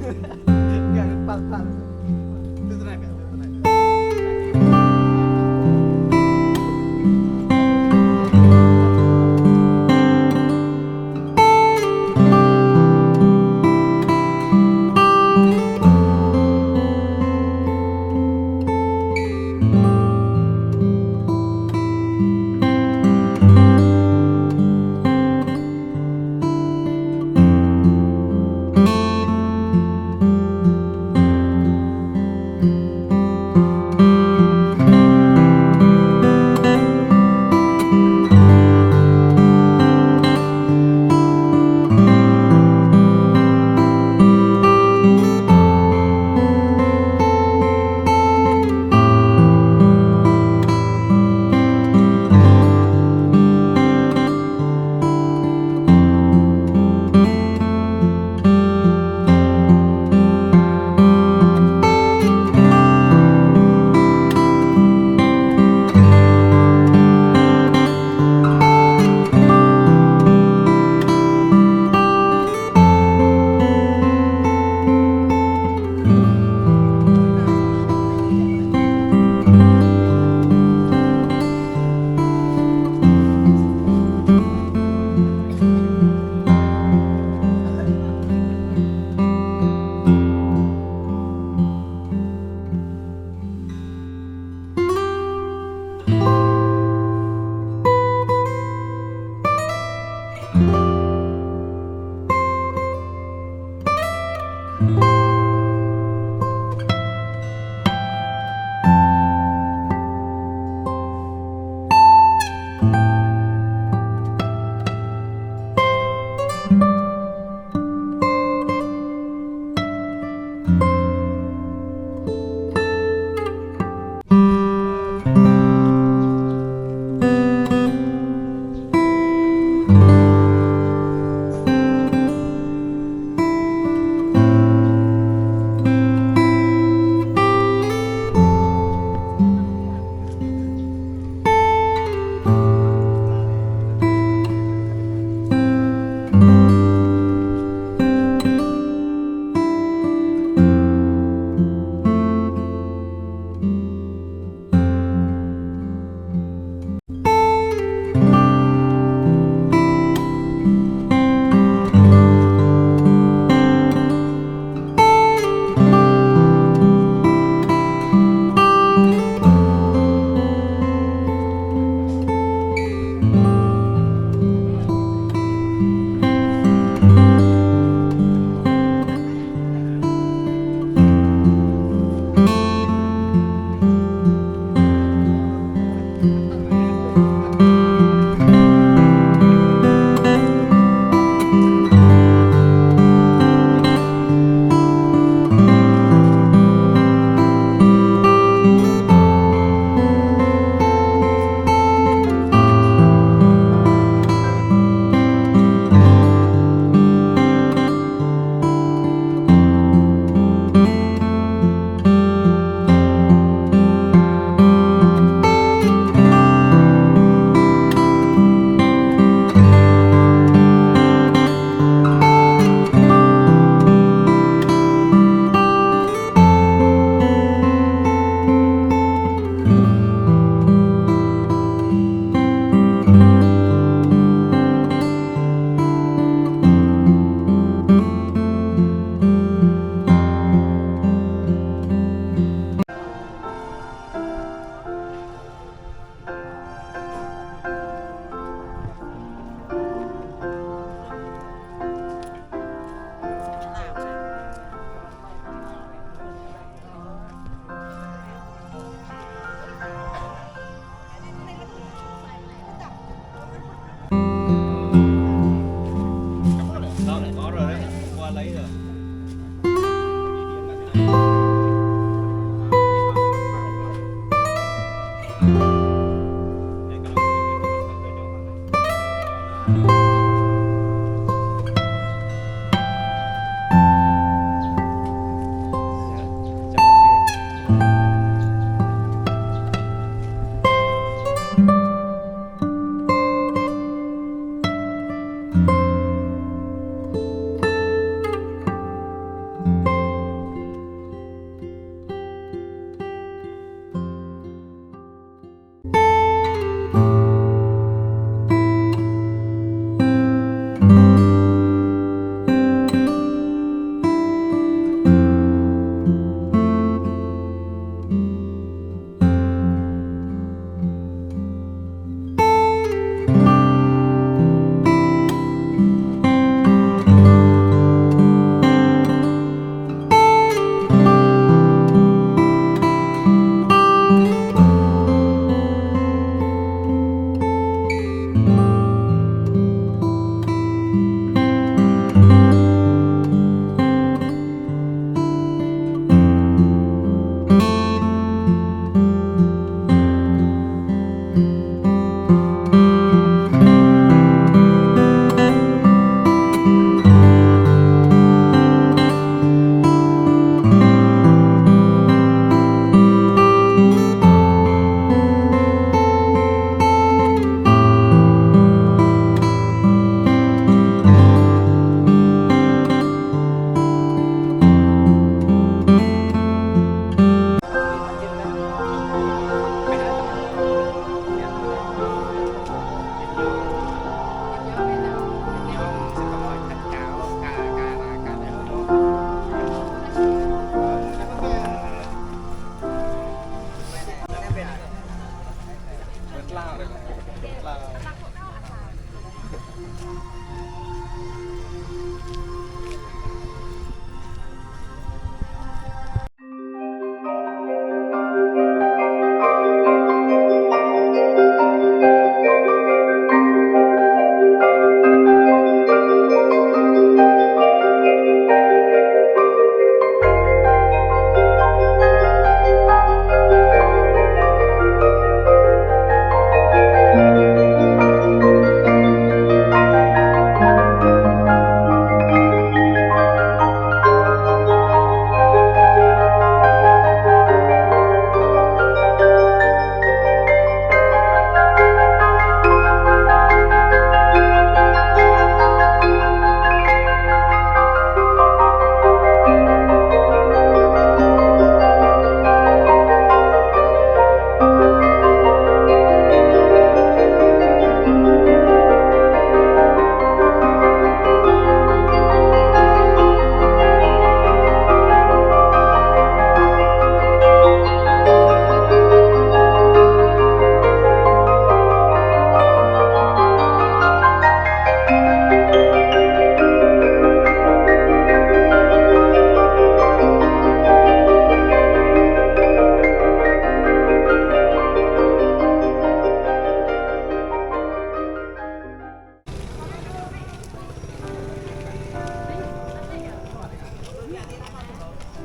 Gak gampang. Itu tenaga.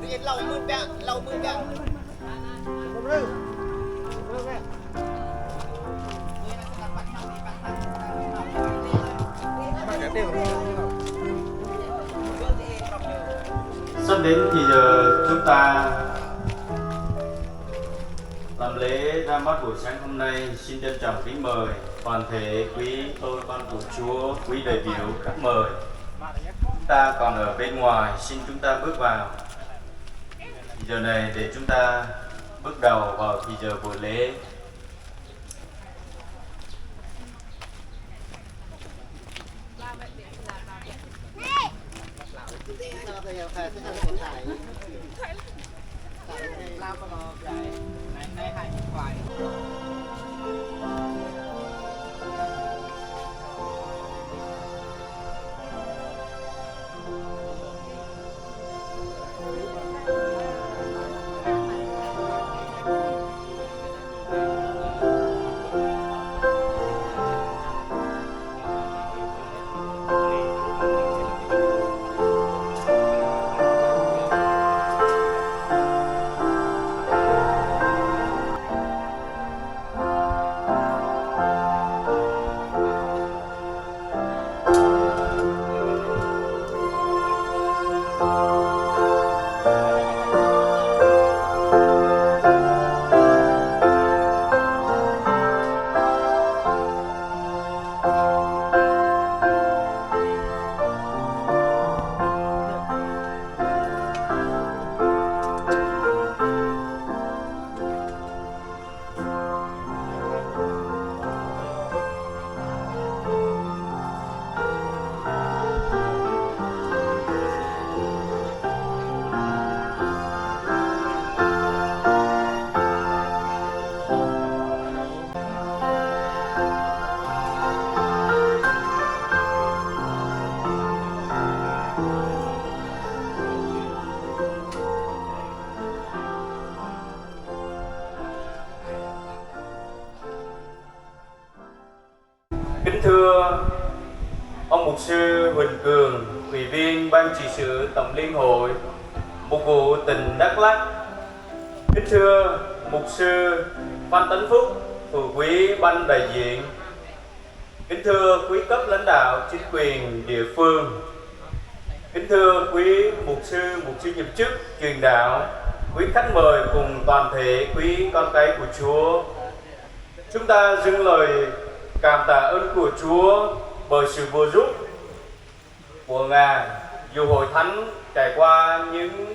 Đi lau mưa bẹ, lau mưa bẹ. Không đâu. Không đâu. Sắp đến thì giờ chúng ta làm lễ ra mắt buổi sáng hôm nay. Xin trân trọng kính mời toàn thể quý tôi con của Chúa, quý đại biểu, khách mời. Chúng ta còn ở bên ngoài, xin chúng ta bước vào. Thì giờ này để chúng ta bước đầu vào thì giờ buổi lễ. Kính thưa ông mục sư Huỳnh Cường, ủy viên ban trị sự Tổng liên hội mục vụ tỉnh Đắk Lắk. Kính thưa mục sư Phan Tấn Phúc, thủ quý ban đại diện. Kính thưa quý cấp lãnh đạo chính quyền địa phương. Kính thưa quý mục sư nhiệm chức truyền đạo, quý khách mời cùng toàn thể quý con cái của Chúa. Chúng ta dâng lời cảm tạ ơn của Chúa bởi sự vừa giúp của Ngài, dù hội thánh trải qua những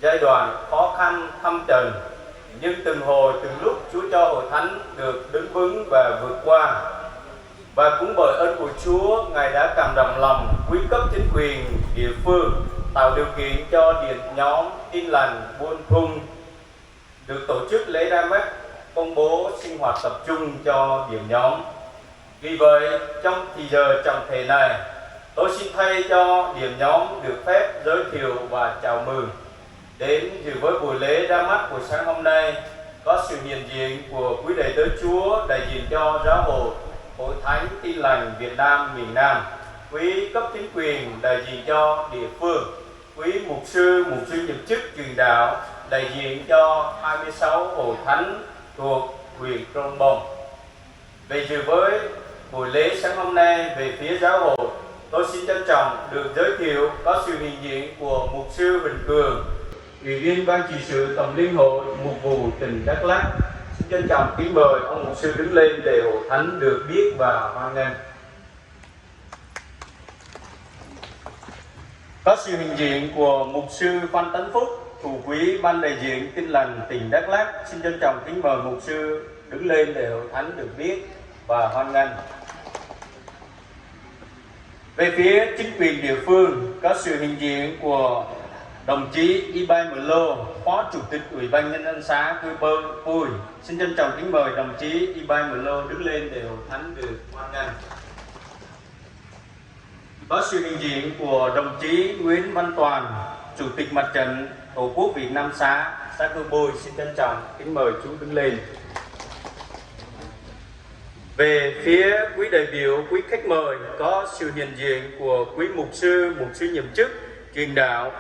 giai đoạn khó khăn thăng trầm, nhưng từng hồi từng lúc Chúa cho hội thánh được đứng vững và vượt qua. Và cũng bởi ơn của Chúa, Ngài đã cảm động lòng quý cấp chính quyền địa phương tạo điều kiện cho điện nhóm Tin Lành Buôn Thung được tổ chức lễ ra mắt công bố sinh hoạt tập trung cho điểm nhóm. Vì vậy, trong thì giờ trọng thể này, tôi xin thay cho điểm nhóm được phép giới thiệu và chào mừng đến dự với buổi lễ ra mắt buổi sáng hôm nay có sự hiện diện của quý đầy tớ Chúa đại diện cho giáo hội Hội Thánh Tin Lành Việt Nam miền Nam, quý cấp chính quyền đại diện cho địa phương, quý mục sư nhiệm chức truyền đạo đại diện cho 26 hội thánh thuộc huyện Krông Bông. Về dự với buổi lễ sáng hôm nay về phía giáo hội, tôi xin trân trọng được giới thiệu có sự hiện diện của mục sư Huỳnh Cường, ủy viên ban trị sự Tổng liên hội mục vụ tỉnh Đắk Lắk. Xin trân trọng kính mời ông mục sư đứng lên để hội thánh được biết và hoan nghênh. Có sự hiện diện của mục sư Phan Tấn Phúc, thủ quý ban đại diện Tin Lành tỉnh Đắk Lắk. Xin trân trọng kính mời mục sư đứng lên để hội thánh được biết và hoan nghênh. Về phía chính quyền địa phương có sự hiện diện của đồng chí Ibai Mlo, Phó Chủ tịch Ủy ban Nhân dân xã Cư Bơ Pui. Xin trân trọng kính mời đồng chí Ibai Mlo đứng lên để hội thánh được hoan nghênh. Có sự hiện diện của đồng chí Nguyễn Văn Toàn, Chủ tịch Mặt trận Tổ quốc Việt Nam xã Cư Bôi. Xin trân trọng kính mời chú đứng lên. Về phía quý đại biểu, quý khách mời có sự hiện diện của quý mục sư nhiệm chức truyền đạo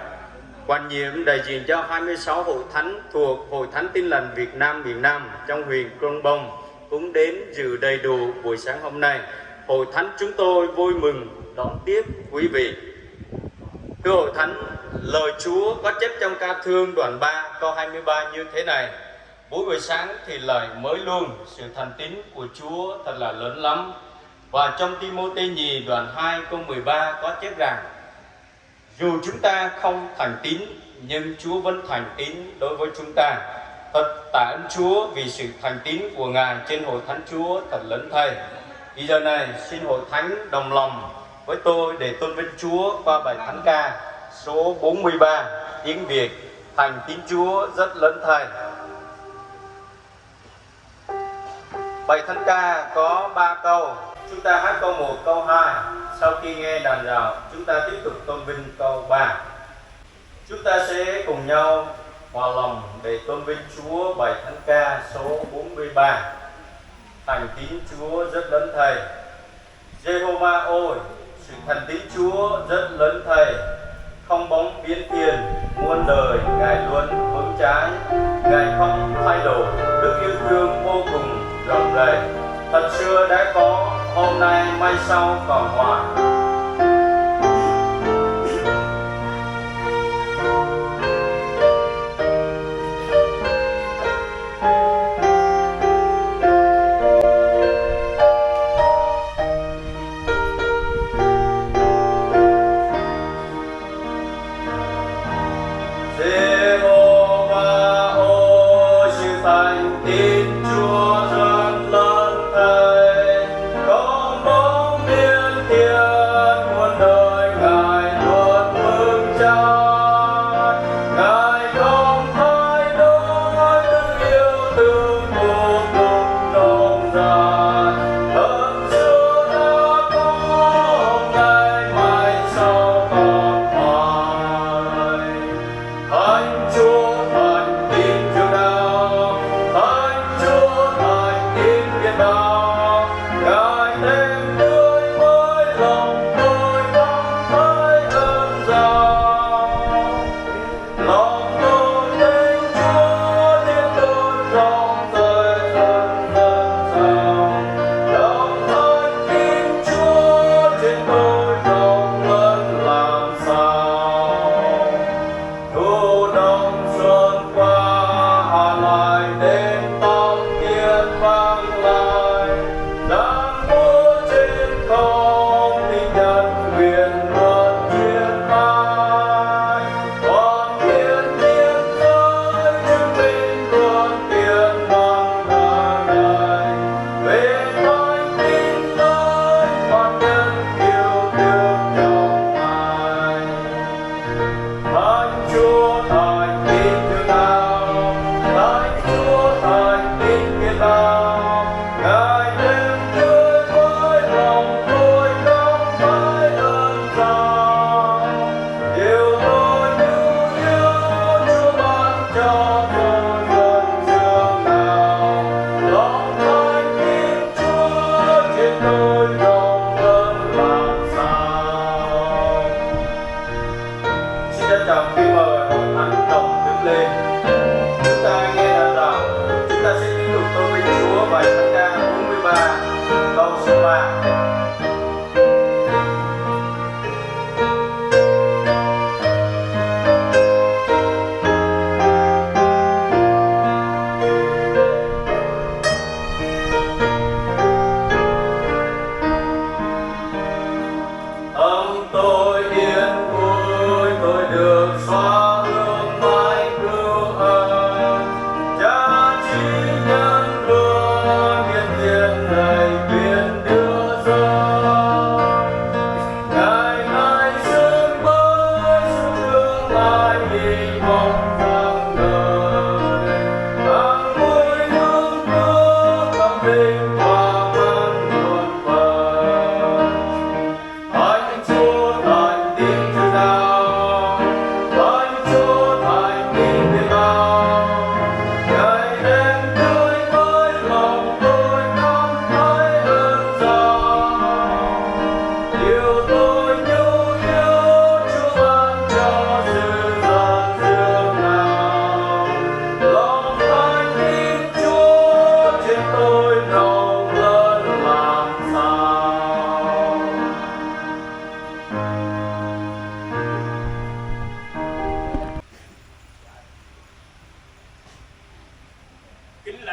Quan nhiệm đại diện cho 26 hội thánh thuộc Hội Thánh Tin Lành Việt Nam miền Nam trong huyện Krông Bông cũng đến dự đầy đủ buổi sáng hôm nay. Hội thánh chúng tôi vui mừng đón tiếp quý vị. Thưa hội thánh, lời Chúa có chép trong ca thương đoạn 3 câu 23 như thế này: mỗi buổi sáng thì lời mới luôn, sự thành tín của Chúa thật là lớn lắm. Và trong Ti-mô-thê nhì đoạn 2 câu 13 có chép rằng: dù chúng ta không thành tín, nhưng Chúa vẫn thành tín đối với chúng ta. Thật tạ ơn Chúa vì sự thành tín của Ngài trên hội thánh Chúa thật lớn thay. Bây giờ này, xin hội thánh đồng lòng với tôi để tôn vinh Chúa qua bài thánh ca số 43 tiếng Việt: Thành tín Chúa rất lớn thay. Bài thánh ca có 3 câu. Chúng ta hát câu 1, câu 2. Sau khi nghe đàn rào, chúng ta tiếp tục tôn vinh câu 3. Chúng ta sẽ cùng nhau hòa lòng để tôn vinh Chúa bài thánh ca số 43. Thành tín Chúa rất lớn thay. Giê-hô-va ôi, sự thành tín Chúa rất lớn thay. Không bóng biến thiên, muôn đời Ngài luôn vững trái. Ngài không thay đổi, đức yêu thương vô cùng rộng rãi. Thật xưa đã có, hôm nay mai sau còn hoài.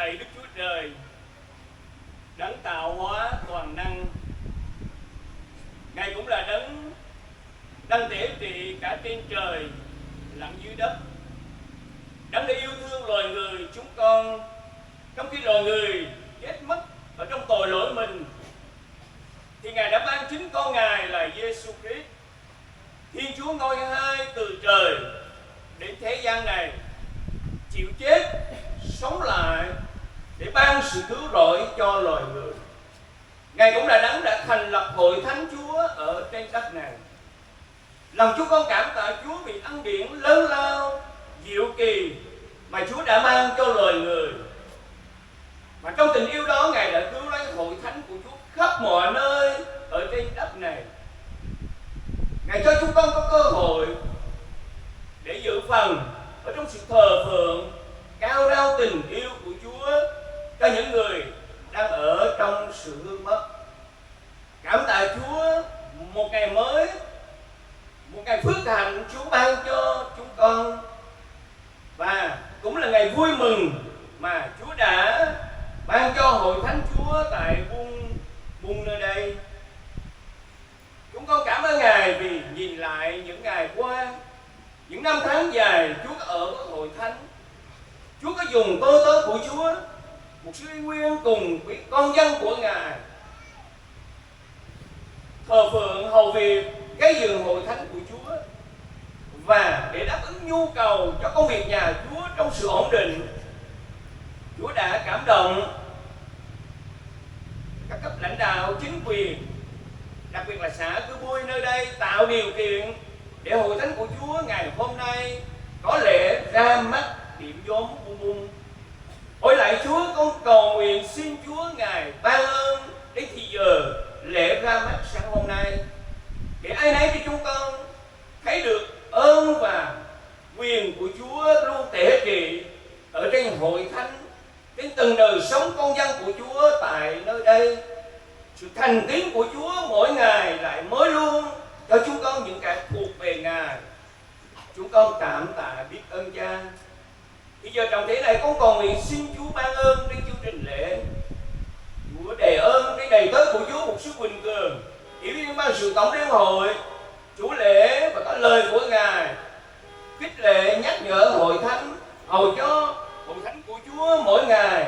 lạy Đức Chúa Trời, đấng tạo hóa toàn năng. Ngài cũng là đấng đang tể trị cả trên trời lẫn dưới đất, đấng đã yêu thương loài người chúng con trong khi loài người chết mất ở trong tội lỗi mình, thì Ngài đã ban chính con Ngài là Giêsu Christ, Thiên Chúa ngôi hai từ trời đến thế gian này, chịu chết sống lại để ban sự cứu rỗi cho loài người. Ngài cũng là đấng đã thành lập hội thánh Chúa ở trên đất này. Lòng chúng con cảm tạ Chúa vì ân điển lớn lao diệu kỳ mà Chúa đã mang cho loài người. Mà trong tình yêu đó, Ngài đã cứu lấy hội thánh của Chúa khắp mọi nơi ở trên đất này. Ngài cho chúng con có cơ hội để dự phần ở trong sự thờ phượng cao rao tình yêu của Chúa cho những người đang ở trong sự hư mất. Cảm tạ Chúa, một ngày mới, một ngày phước hạnh Chúa ban cho chúng con, và cũng là ngày vui mừng mà Chúa đã ban cho hội thánh Chúa tại buôn nơi đây. Chúng con cảm ơn Ngài vì nhìn lại những ngày qua, những năm tháng dài Chúa có ở với hội thánh. Chúa có dùng tôi tớ của Chúa, một sư nguyên cùng với con dân của Ngài thờ phượng hầu việc cái giường hội thánh của Chúa, và để đáp ứng nhu cầu cho công việc nhà Chúa trong sự ổn định, Chúa đã cảm động các cấp lãnh đạo chính quyền, đặc biệt là xã Cư Bui nơi đây, tạo điều kiện để hội thánh của Chúa ngày hôm nay có lễ ra mắt điểm vốn bung. Ôi lạy Chúa, con cầu nguyện xin Chúa Ngài ban ơn đến thì giờ lễ ra mắt sáng hôm nay, để ai nấy thì chúng con thấy được ơn và quyền của Chúa luôn tể trị ở trên hội thánh, trên từng đời sống con dân của Chúa tại nơi đây. Sự thành tín của Chúa mỗi ngày lại mới luôn cho chúng con những cái thuộc về Ngài. Chúng con cảm tạ biết ơn Cha. Bây giờ trong thế này con còn nguyện xin Chúa ban ơn trên chương trình lễ. Chúa đề ơn cái đầy tớ của Chúa Mục sư Quỳnh Cường, ủy viên ban sự tổng liên hội, chủ lễ và có lời của Ngài khích lệ nhắc nhở hội thánh, hầu cho hội thánh của Chúa mỗi ngày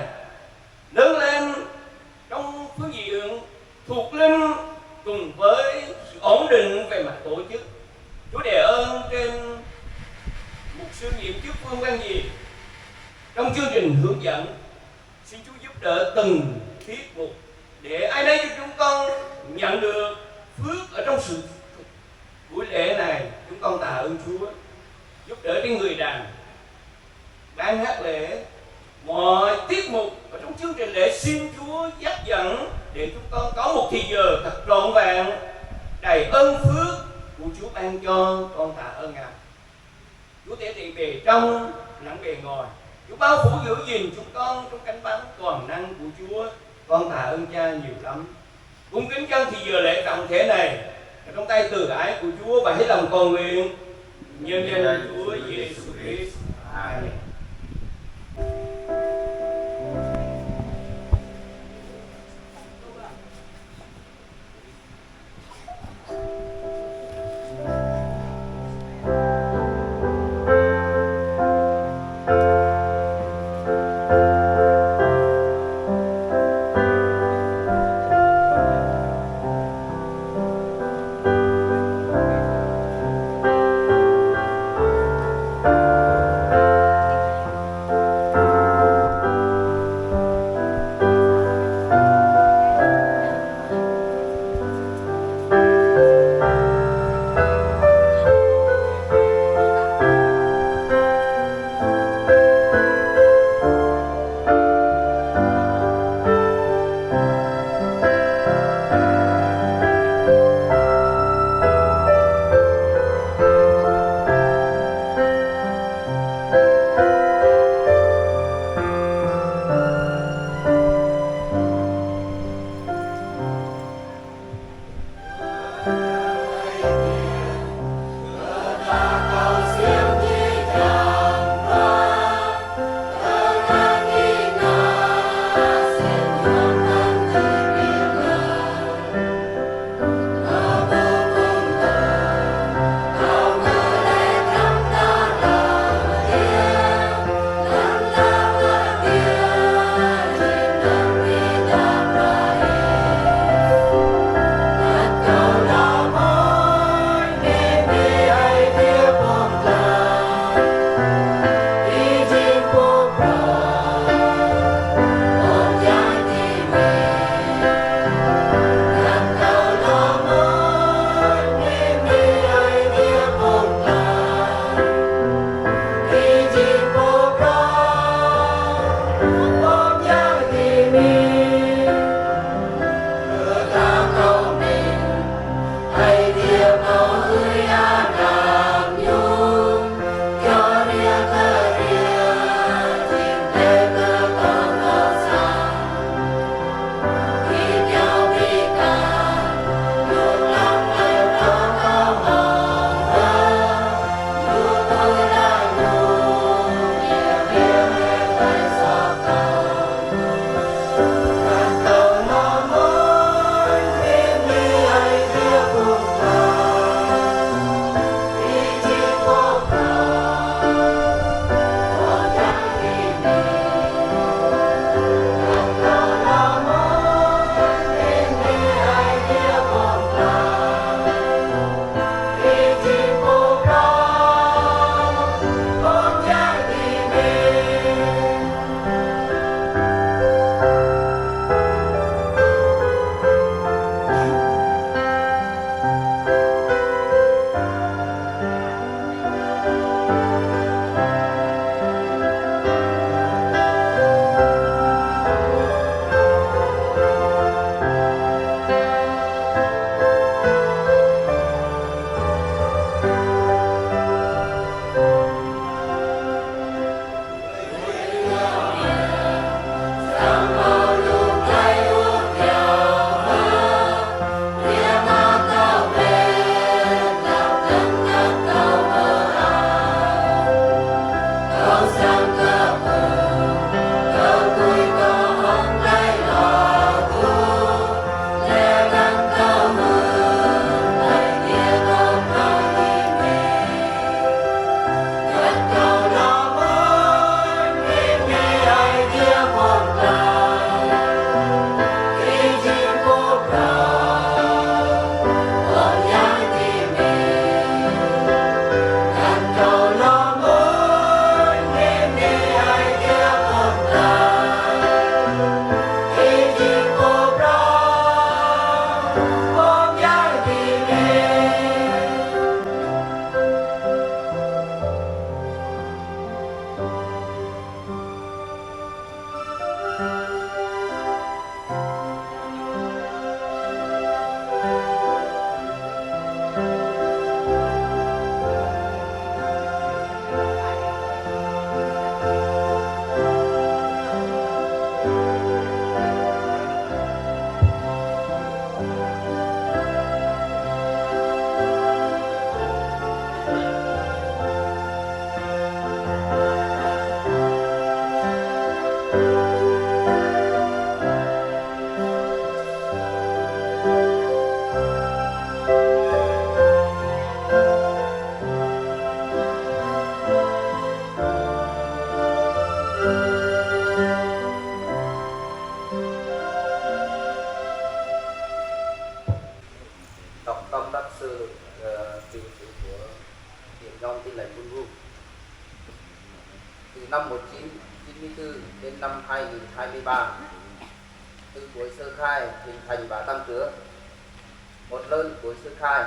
lớn lên trong phương diện thuộc linh cùng với sự ổn định về mặt tổ chức. Chúa đề ơn trên mục sư nhiệm chức Phương Quang Diệm trong chương trình hướng dẫn. Xin Chúa giúp đỡ từng tiết mục để ai nấy cho chúng con nhận được phước ở trong sự buổi lễ này. Chúng con tạ ơn Chúa giúp đỡ cái người đàn ban hát lễ, mọi tiết mục ở trong chương trình lễ. Xin Chúa dắt dẫn để chúng con có một thì giờ thật trọn vẹn, đầy ơn phước của Chúa ban cho. Con tạ ơn Ngài. Chúa thể hiện về trong lẫn về ngoài, Chúa bao phủ giữ gìn chúng con trong cánh bắn toàn năng của Chúa. Con tạ ơn Cha nhiều lắm. Cung kính chân thì giờ lễ trọng thể này ở trong tay từ ái của Chúa, và hết lòng cầu nguyện nhân danh Chúa Giêsu Christ. Amen. năm 1994 đến năm 2023. Từ buổi sơ khai hình thành và tăng trưởng. Một lần buổi sơ khai,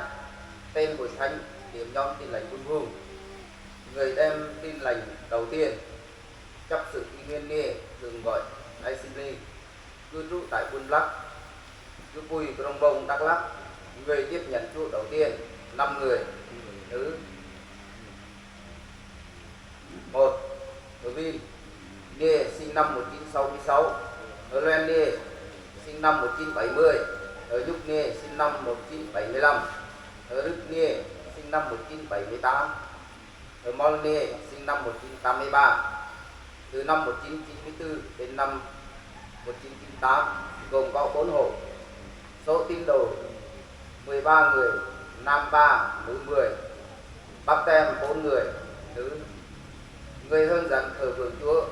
tên hội thánh điểm nhóm tin lành quân hùng. Người đem tin lành đầu tiên chấp sự y nguyên nghề thường gọi ICB, cư trú tại Buôn Lắc, cư Pui Krông Bông Đắk Lắk. Người tiếp nhận Chúa đầu tiên 5 người nữ. 1. Hờ Vin Nghê sinh năm 1966, Hờ Loan Nghê sinh năm 1970, Hờ Nhúc Nghê sinh năm 1975, Hờ Đức Nghê sinh năm 1978, Hờ Mol Nghê sinh năm 1983. Từ năm 1994 đến năm 1998 gồm có 4 hộ. Số tín đồ 13 người, nam 3, nữ 10. Báp tem 4 người, nữ. Người hướng dẫn thờ phượng Chúa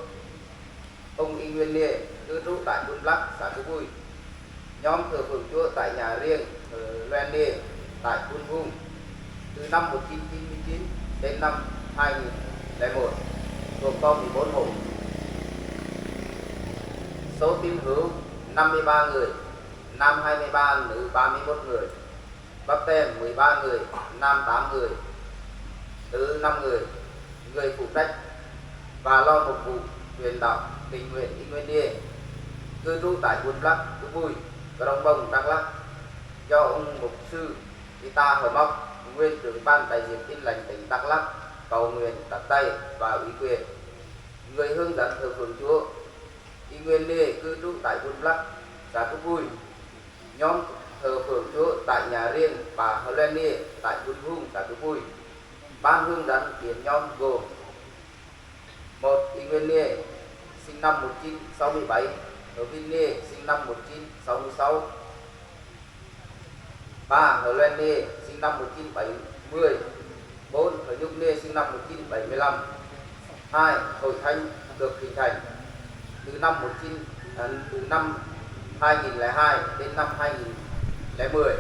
ông Y Nguyên Nghê cư trú tại Buôn Lắc, xã Cư Pui. Nhóm thờ phượng Chúa tại nhà riêng ở Loan Nghê tại Buôn Hung từ năm 1999 đến năm 2001 gồm có 14 hộ. Số tín hữu 53 người, nam 23, nữ 31 người. Báp tem 13 người, nam 8 người, nữ 5 người. Người phụ trách và lo phục vụ truyền đạo tình nguyện Y Nguyên Nghê cư trú tại Buôn Lắc, Cư Pui, Krông Bông, Đắk Lắk do ông mục sư Ita Hờ Móc, nguyên trưởng ban đại diện tin lành tỉnh Đắk Lắk cầu nguyện đặt tay và ủy quyền. Người hướng dẫn thờ phượng Chúa Y Nguyên Nghê cư trú tại Buôn Lắc, xã Cư Pui. Nhóm thờ phượng Chúa tại nhà riêng bà Hờ Loan Nghê tại Buôn Hung, xã Cư Pui. Ban hướng dẫn điểm nhóm gồm: 1. Y Nguyên Nghê sinh năm 1967, Hờ Vin Nghê sinh năm 1966. 3. Hờ Loan Nghê sinh năm 1970. 4. Hờ Nhúc Nghê sinh năm 1975. 2. Hội thánh được hình thành từ năm 2002 đến năm 2010.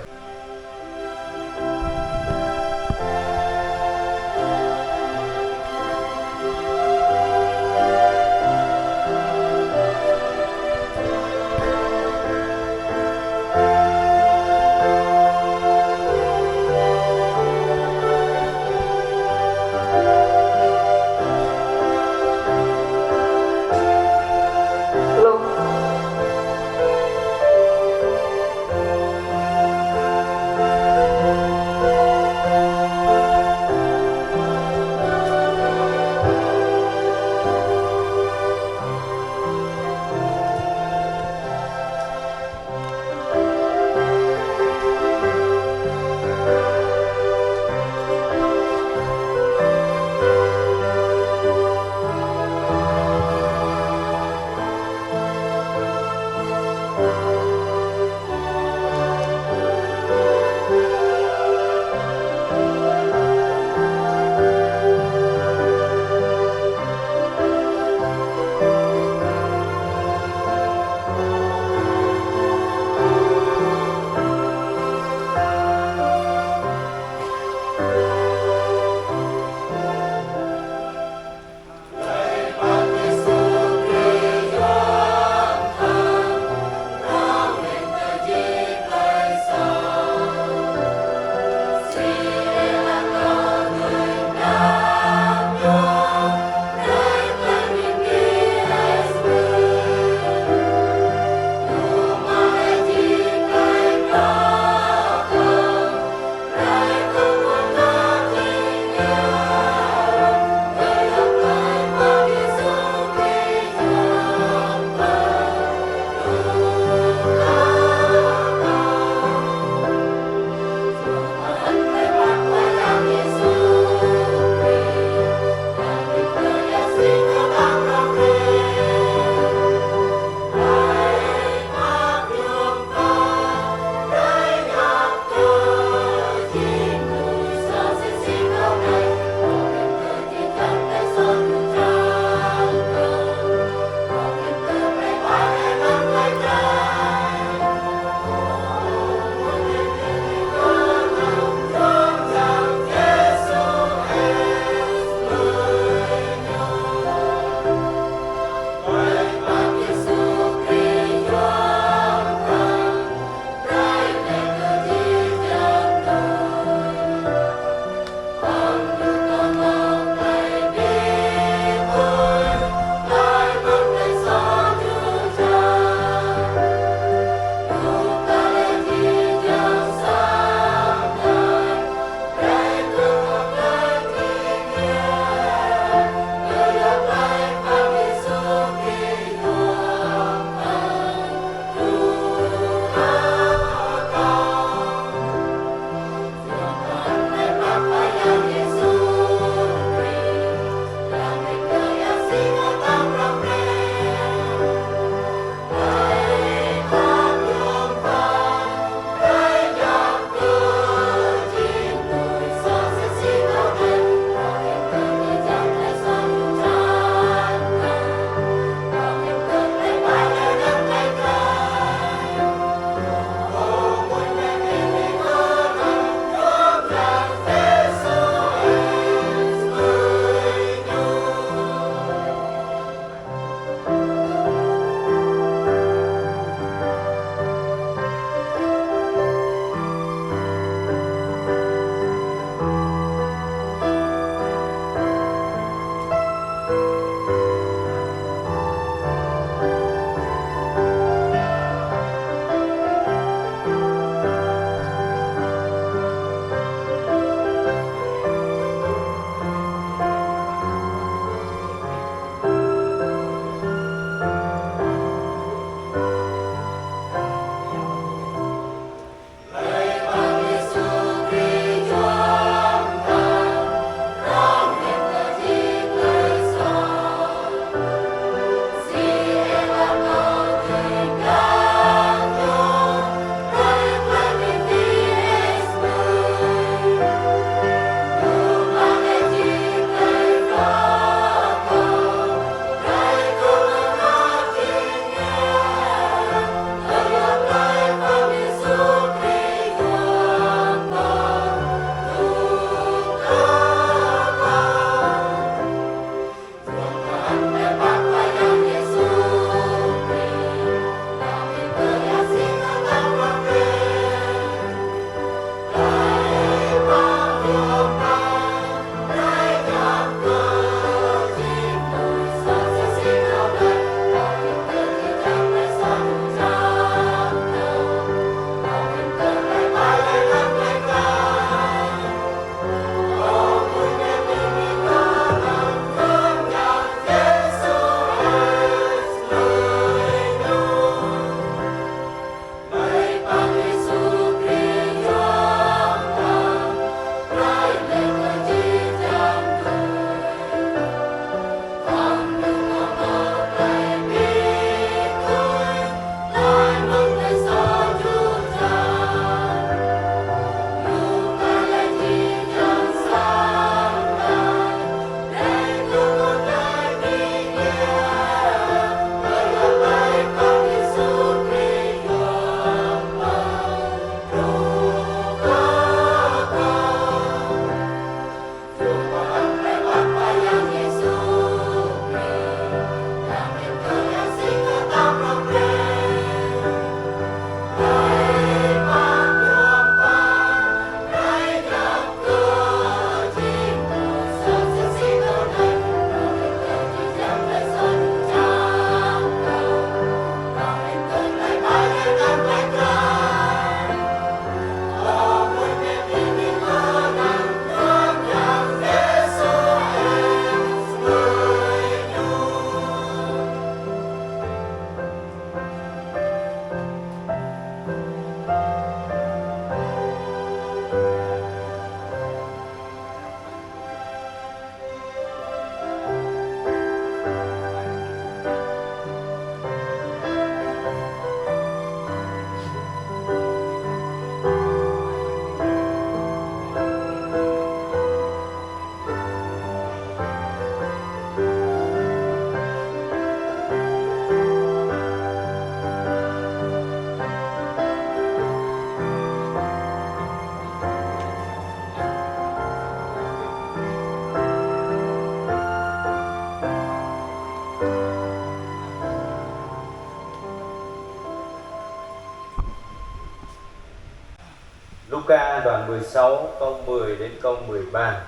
đoạn 16 câu 10 đến câu 13.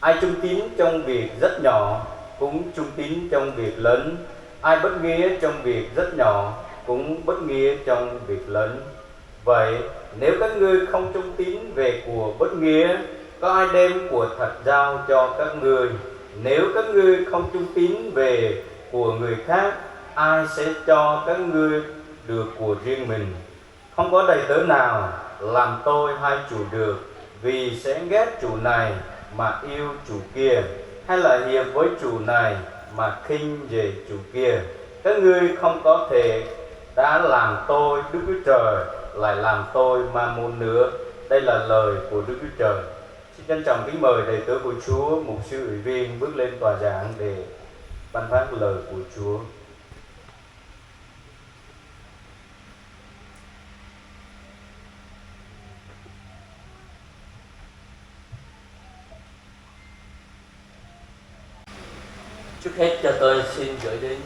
Ai trung tín trong việc rất nhỏ cũng trung tín trong việc lớn, ai bất nghĩa trong việc rất nhỏ cũng bất nghĩa trong việc lớn. Vậy nếu các ngươi không trung tín về của bất nghĩa, có ai đem của thật giao cho các ngươi? Nếu các ngươi không trung tín về của người khác, ai sẽ cho các ngươi được của riêng mình? Không có đầy tớ nào làm tôi hai chủ được, vì sẽ ghét chủ này mà yêu chủ kia, hay là hiệp với chủ này mà khinh về chủ kia. Các ngươi không có thể đã làm tôi Đức Chúa Trời lại làm tôi ma môn nữa. Đây là lời của Đức Chúa Trời. Xin trân trọng kính mời đầy tớ của Chúa, mục sư ủy viên bước lên tòa giảng để ban phát lời của Chúa. Trước hết cho tôi xin gửi đến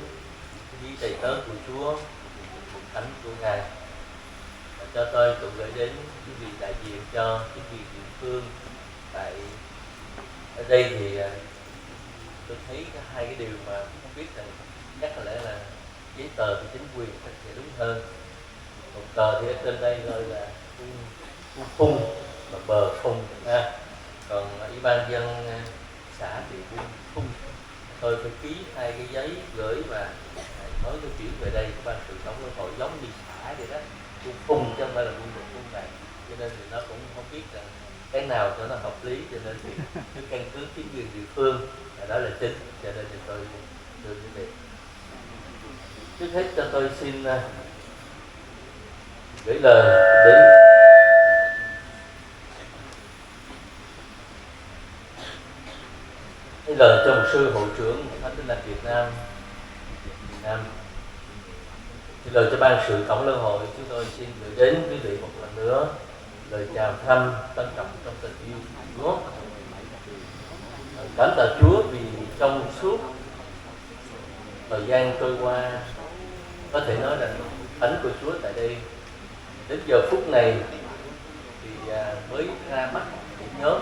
quý đầy tớ của Chúa một thánh của Ngài, và cho tôi cũng gửi đến quý vị đại diện cho chính quyền địa phương. Tại ở đây thì tôi thấy có hai cái điều mà không biết rằng chắc có lẽ là giấy tờ của chính quyền sẽ đúng hơn. Một tờ thì ở trên đây gọi là khu phung và bờ phung, còn ủy ban dân xã thì phung. Tôi phải ký hai cái giấy gửi và nói tôi chuyển về đây ban sự tổng của hội giống như xã vậy đó, phung chứ không phải là phung này, cho nên thì nó cũng không biết rằng cái nào cho nó hợp lý, cho nên thì cứ căn cứ chính quyền địa phương đó là chính, cho nên thì tôi đưa cái việc. Trước hết cho tôi xin gửi lời đến cái lời cho một sư hội trưởng Thánh Tin Lành Việt Nam. Cái lời cho ban sự tổng lễ hội, chúng tôi xin gửi đến quý vị một lần nữa lời chào thăm tân trọng trong tình yêu Chúa. Cảm tạ Chúa vì trong suốt thời gian trôi qua, có thể nói là thánh của Chúa tại đây đến giờ phút này thì mới ra mắt điểm nhóm.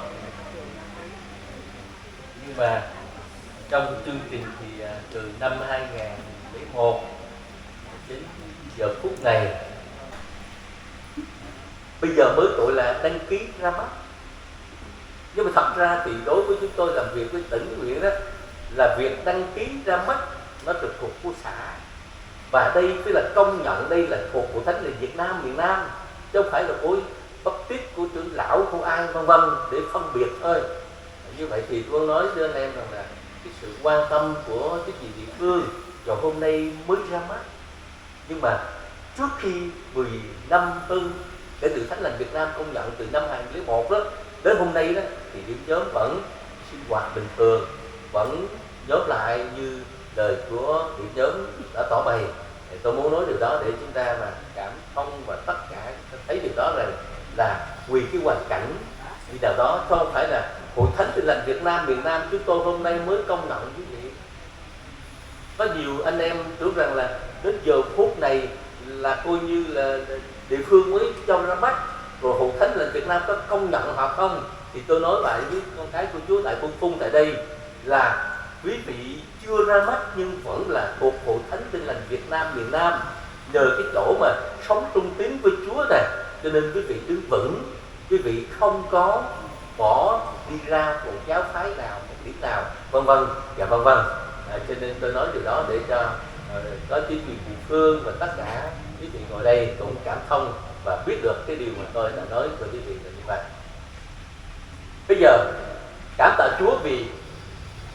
Nhưng mà trong chương trình thì từ năm 2001 đến giờ phút này, bây giờ mới gọi là đăng ký ra mắt. Nhưng mà thật ra thì đối với chúng tôi làm việc với tỉnh huyện đó, là việc đăng ký ra mắt nó trực thuộc của xã, và đây phải là công nhận đây là thuộc của Thánh Lành Việt Nam miền Nam, chứ không phải là của Baptist, của trưởng lão, của ai vân vân để phân biệt thôi. Như vậy thì tôi nói với anh em rằng là cái sự quan tâm của chính quyền địa phương vào hôm nay mới ra mắt. Nhưng mà trước khi 10 năm hơn kể từ Thánh Lành Việt Nam công nhận từ năm 2001 đó đến hôm nay đó, thì điểm nhóm vẫn sinh hoạt bình thường, vẫn nhóm lại như lời của điểm nhóm đã tỏ bày. Thì tôi muốn nói điều đó để chúng ta mà cảm thông và tất cả thấy điều đó là vì cái hoàn cảnh như nào đó, không phải là Hội Thánh Tin Lành Việt Nam miền Nam chúng tôi hôm nay mới công nhận như vậy. Có nhiều anh em tưởng rằng là đến giờ phút này là coi như là địa phương mới cho ra mắt, rồi Hội Thánh Tin Lành Việt Nam có công nhận họ không? Thì tôi nói lại với con cái của Chúa tại Phung tại đây là quý vị chưa ra mắt nhưng vẫn là thuộc Hội Thánh Tin Lành Việt Nam miền Nam, nhờ cái chỗ mà sống trung tín với Chúa này, cho nên quý vị đứng vững, quý vị không có bỏ đi ra một giáo phái nào, một điểm nào, vân vân và vân vân. Cho nên tôi nói điều đó để cho có chính quyền địa phương và tất cả quý vị ngồi đây cũng cảm thông và biết được cái điều mà tôi đã nói với quý vị là như vậy. Bây giờ cảm tạ Chúa vì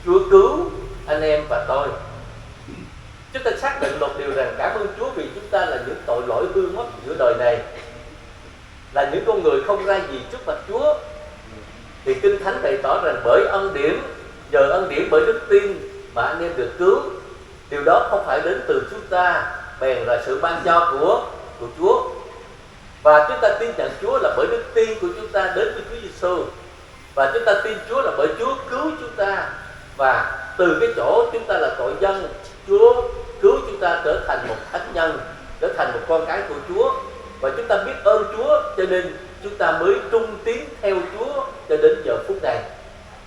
Chúa cứu anh em và tôi. Chúng ta xác định một điều rằng cảm ơn Chúa vì chúng ta là những tội lỗi hư mất giữa đời này, là những con người không ra gì trước mặt Chúa. Thì Kinh Thánh bày tỏ rằng bởi ân điển, nhờ ân điển bởi đức tin mà anh em được cứu. Điều đó không phải đến từ chúng ta, bèn là sự ban cho của Chúa. Và chúng ta tin nhận Chúa là bởi đức tin của chúng ta đến với Chúa Giêsu. Và chúng ta tin Chúa là bởi Chúa cứu chúng ta. Và từ cái chỗ chúng ta là tội nhân, Chúa cứu chúng ta trở thành một thánh nhân, trở thành một con cái của Chúa. Và chúng ta biết ơn Chúa, cho nên chúng ta mới trung tín theo Chúa cho đến giờ phút này.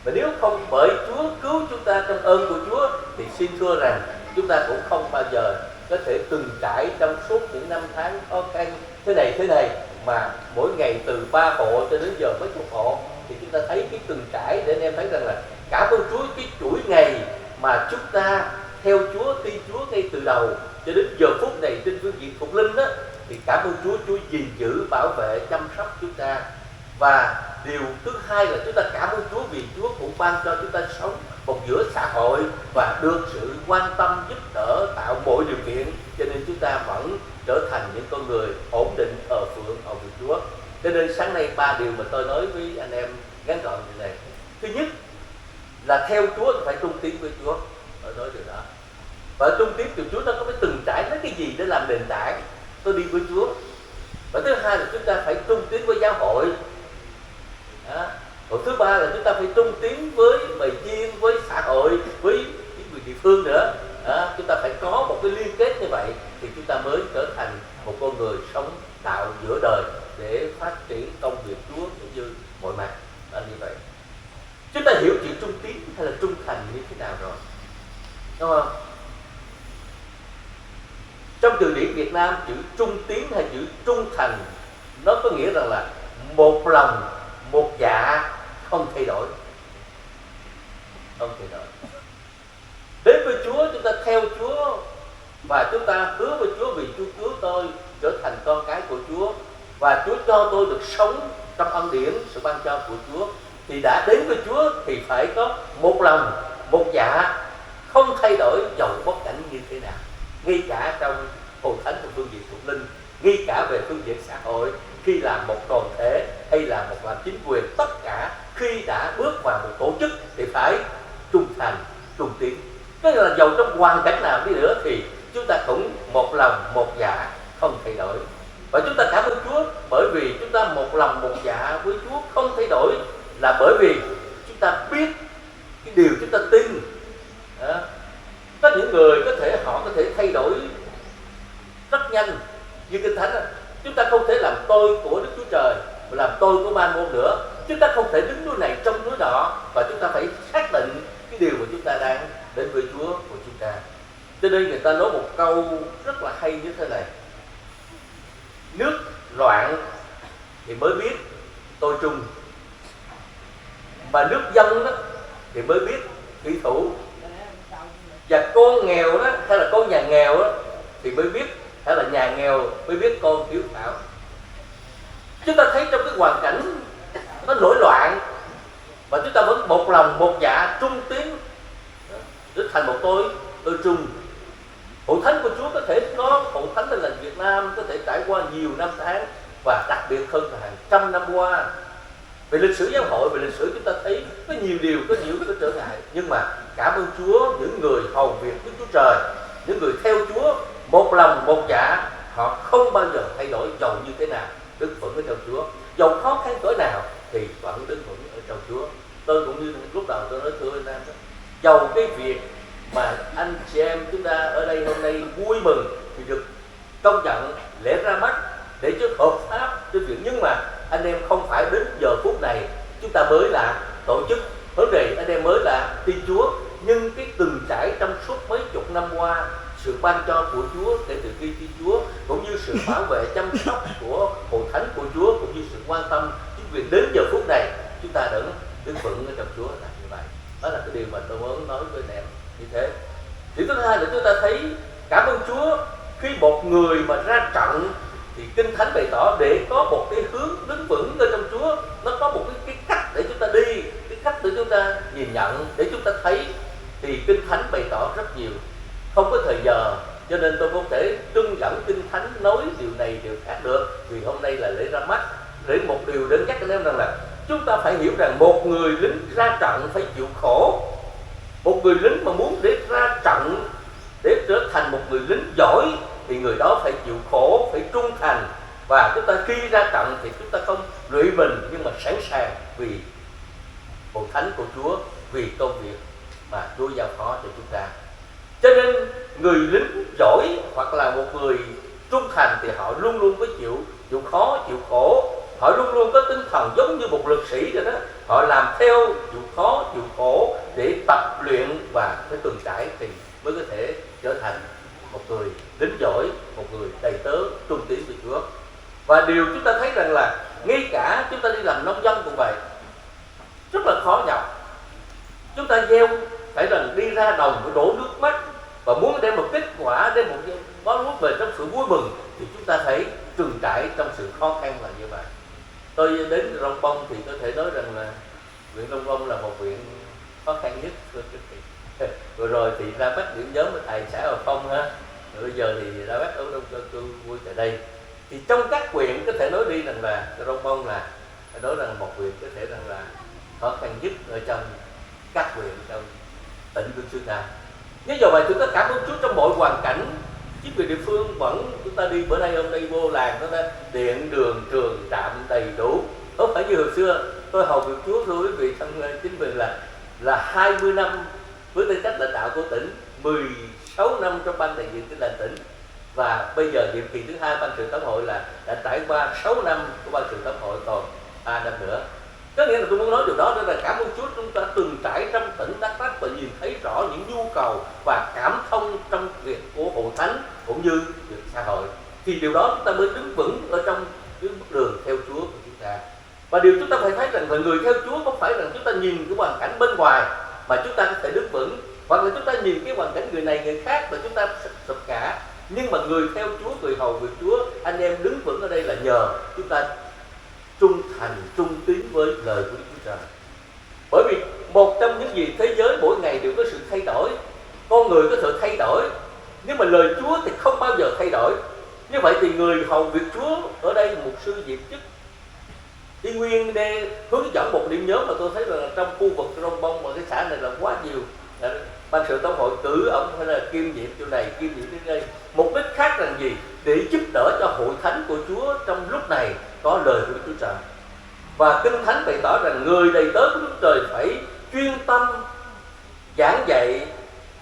Mà nếu không bởi Chúa cứu chúng ta trong ơn của Chúa thì xin thưa rằng chúng ta cũng không bao giờ có thể từng trải trong suốt những năm tháng khó khăn thế này mà mỗi ngày từ 3 hộ cho đến giờ mấy chục hộ. Thì chúng ta thấy cái từng trải để anh em thấy rằng là cảm ơn Chúa, cái chuỗi ngày mà chúng ta theo Chúa, tin Chúa ngay từ đầu cho đến giờ phút này trên phương diện thuộc linh đó, thì cảm ơn Chúa, Chúa gìn giữ, bảo vệ, chăm sóc chúng ta. Và điều thứ hai là chúng ta cảm ơn Chúa vì Chúa cũng ban cho chúng ta sống một giữa xã hội và được sự quan tâm, giúp đỡ, tạo mọi điều kiện, cho nên chúng ta vẫn trở thành những con người ổn định ở phượng ở với Chúa. Cho nên sáng nay 3 điều mà tôi nói với anh em ngắn gọn như này. Thứ nhất là theo Chúa phải trung tín với Chúa, tôi nói điều đó. Và trung tín của Chúa nó có phải từng trải lấy cái gì để làm nền tảng tôi đi với Chúa. Và thứ hai là chúng ta phải trung tín với giáo hội. Đó. Còn thứ ba là chúng ta phải trung tín với bầy chiên, với xã hội, với chính quyền địa phương nữa. Đó. Chúng ta phải có một cái liên kết như vậy thì chúng ta mới trở thành một con người sống đạo giữa đời để phát triển công việc Chúa cũng như mọi mặt. Đó, như vậy chúng ta hiểu chữ trung tín hay là trung thành như thế nào rồi, đúng không? Trong từ điển Việt Nam, chữ trung tín hay chữ trung thành nó có nghĩa rằng là một lòng, một dạ, không thay đổi. Không thay đổi. Đến với Chúa, chúng ta theo Chúa và chúng ta hứa với Chúa vì Chúa cứu tôi trở thành con cái của Chúa và Chúa cho tôi được sống trong ân điển sự ban cho của Chúa. Thì đã đến với Chúa thì phải có một lòng, một dạ, không thay đổi dầu bối cảnh như thế nào. Ngay cả trong hội thánh của phương diện thuộc linh, ngay cả về phương diện xã hội, khi làm một đoàn thể hay là một làm chính quyền, tất cả khi đã bước vào một tổ chức thì phải trung thành, trung tín. Tức là dầu trong hoàn cảnh nào đi nữa thì chúng ta cũng một lòng, một dạ, không thay đổi. Và chúng ta cảm ơn Chúa bởi vì chúng ta một lòng, một dạ với Chúa không thay đổi là bởi vì chúng ta biết cái điều chúng ta tin. Đó. Có những người họ có thể thay đổi rất nhanh, như Kinh Thánh đó. Chúng ta không thể làm tôi của Đức Chúa Trời và làm tôi của Ma Môn nữa. Chúng ta không thể đứng núi này trong núi nọ, và chúng ta phải xác định cái điều mà chúng ta đang đến với Chúa của chúng ta. Cho nên người ta nói một câu rất là hay như thế này: nước loạn thì mới biết tôi trung, mà nước dân đó thì mới biết thủy thủ. Và con nghèo đó hay là con nhà nghèo đó thì mới biết, hay là nhà nghèo mới biết con hiếu thảo. Chúng ta thấy trong cái hoàn cảnh nó nổi loạn và chúng ta vẫn một lòng một dạ trung tín để thành một tôi trung. Hội thánh của Chúa có thể có hội thánh là Việt Nam có thể trải qua nhiều năm tháng, và đặc biệt hơn là hàng trăm năm qua. Về lịch sử giáo hội, về lịch sử chúng ta thấy có nhiều điều, có nhiều cái trở ngại. Nhưng mà cảm ơn Chúa, những người hầu việc với Chúa Trời, những người theo Chúa một lòng một dạ, họ không bao giờ thay đổi dầu như thế nào, đứng vững ở trong Chúa. Dầu khó khăn cỡ nào thì vẫn đứng vững ở trong Chúa. Tôi cũng như lúc đầu tôi nói thưa anh em đó, dầu cái việc mà anh chị em chúng ta ở đây hôm nay vui mừng thì được công nhận lễ ra mắt để cho hợp pháp trên việc, nhưng mà anh em không phải đến giờ phút này chúng ta mới là tổ chức, vấn đề anh em mới là tin Chúa, nhưng cái từng trải trong suốt mấy chục năm qua, sự ban cho của Chúa kể từ khi tin Chúa, cũng như sự bảo vệ chăm sóc của hội thánh của Chúa, cũng như sự quan tâm chính quyền đến giờ phút này chúng ta đứng vững ở trong Chúa là như vậy. Đó là cái điều mà tôi muốn nói với anh em như thế. Điều thứ hai là chúng ta thấy cảm ơn Chúa khi một người mà ra trận thì Kinh Thánh bày tỏ để có một cái hướng đứng vững ở trong Chúa, nó có một cái cách để chúng ta đi, cái cách để chúng ta nhìn nhận, để chúng ta thấy. Thì Kinh Thánh bày tỏ rất nhiều, không có thời giờ cho nên tôi không thể trưng dẫn Kinh Thánh nói điều này điều khác được, vì hôm nay là lễ ra mắt. Để một điều đến nhắc anh em rằng là chúng ta phải hiểu rằng một người lính ra trận phải chịu khổ. Một người lính mà muốn để ra trận để trở thành một người lính giỏi thì người đó phải chịu khổ, phải trung thành. Và chúng ta khi ra trận thì chúng ta không lụy mình, nhưng mà sẵn sàng vì hội thánh của Chúa, vì công việc mà Chúa giao phó cho chúng ta. Cho nên người lính giỏi hoặc là một người trung thành thì họ luôn luôn phải chịu khó, chịu khổ, họ luôn luôn có tinh thần giống như một lực sĩ rồi đó. Họ làm theo chịu khó chịu khổ để tập luyện và phải từng trải thì mới có thể trở thành một người lính giỏi, một người đầy tớ trung tín với Chúa. Và điều chúng ta thấy rằng là ngay cả chúng ta đi làm nông dân cũng vậy, rất là khó nhọc. Chúng ta gieo phải rằng đi ra đồng phải đổ nước mắt và muốn đem một kết quả, đem một bó lúa về trong sự vui mừng, thì chúng ta thấy từng trải trong sự khó khăn là như vậy. Tôi đến Rông Bông thì có thể nói rằng là huyện Rông Bông là một huyện khó khăn nhất. Vừa rồi thì ra bắt điểm nhóm với thầy xã Hòa Phong ha, rồi bây giờ thì ra bắt ở Đông Cho tôi vui tại đây. Thì trong các huyện có thể nói đi rằng là Rông Bông là nói rằng một huyện có thể rằng là khó khăn nhất ở trong các huyện trong tỉnh Bình Dương Nam. Nhưng do vậy tôi có cảm ơn Chúa trong mọi hoàn cảnh. Chính quyền địa phương vẫn, chúng ta đi bữa nay hôm nay vô làng đó, điện đường trường trạm đầy đủ, không phải như hồi xưa. Tôi hầu việc Chúa thưa quý vị thân chính quyền là 20 năm với tư cách lãnh đạo của tỉnh, 16 năm trong ban đại diện tỉnh lãnh tỉnh, và bây giờ nhiệm kỳ thứ hai ban sự tổng hội là đã trải qua 6 năm của ban sự tổng hội, còn 3 năm nữa. Có nghĩa là tôi muốn nói điều đó là cảm ơn Chúa chúng ta từng trải trong tỉnh Đắk Lắk và nhìn thấy rõ những nhu cầu và cảm thông trong việc của hội thánh cũng như việc xã hội, thì điều đó chúng ta mới đứng vững ở trong cái bước đường theo Chúa của chúng ta. Và điều chúng ta phải thấy rằng là người theo Chúa không phải rằng chúng ta nhìn cái hoàn cảnh bên ngoài mà chúng ta có thể đứng vững, hoặc là chúng ta nhìn cái hoàn cảnh người này người khác và chúng ta sụp cả. Nhưng mà người theo Chúa, người hầu việc Chúa, anh em đứng vững ở đây là nhờ chúng ta trung thành, trung tín với lời của Đức Chúa Trời. Bởi vì một trong những gì thế giới mỗi ngày đều có sự thay đổi, con người có sự thay đổi, nhưng mà lời Chúa thì không bao giờ thay đổi. Như vậy thì người hầu việc Chúa ở đây, mục sư Diệp Chức Y Nguyên đang hướng dẫn một điểm nhóm mà tôi thấy là trong khu vực Rông Bông và cái xã này là quá nhiều. Ban sự tổng hội cử ông hay là kiêm nhiệm chỗ này, kiêm nhiệm đến đây, mục đích khác là gì? Để giúp đỡ cho hội thánh của Chúa trong lúc này có lời của Chúa Trời. Và Kinh Thánh bày tỏ rằng người đầy tớ của Chúa Trời phải chuyên tâm giảng dạy,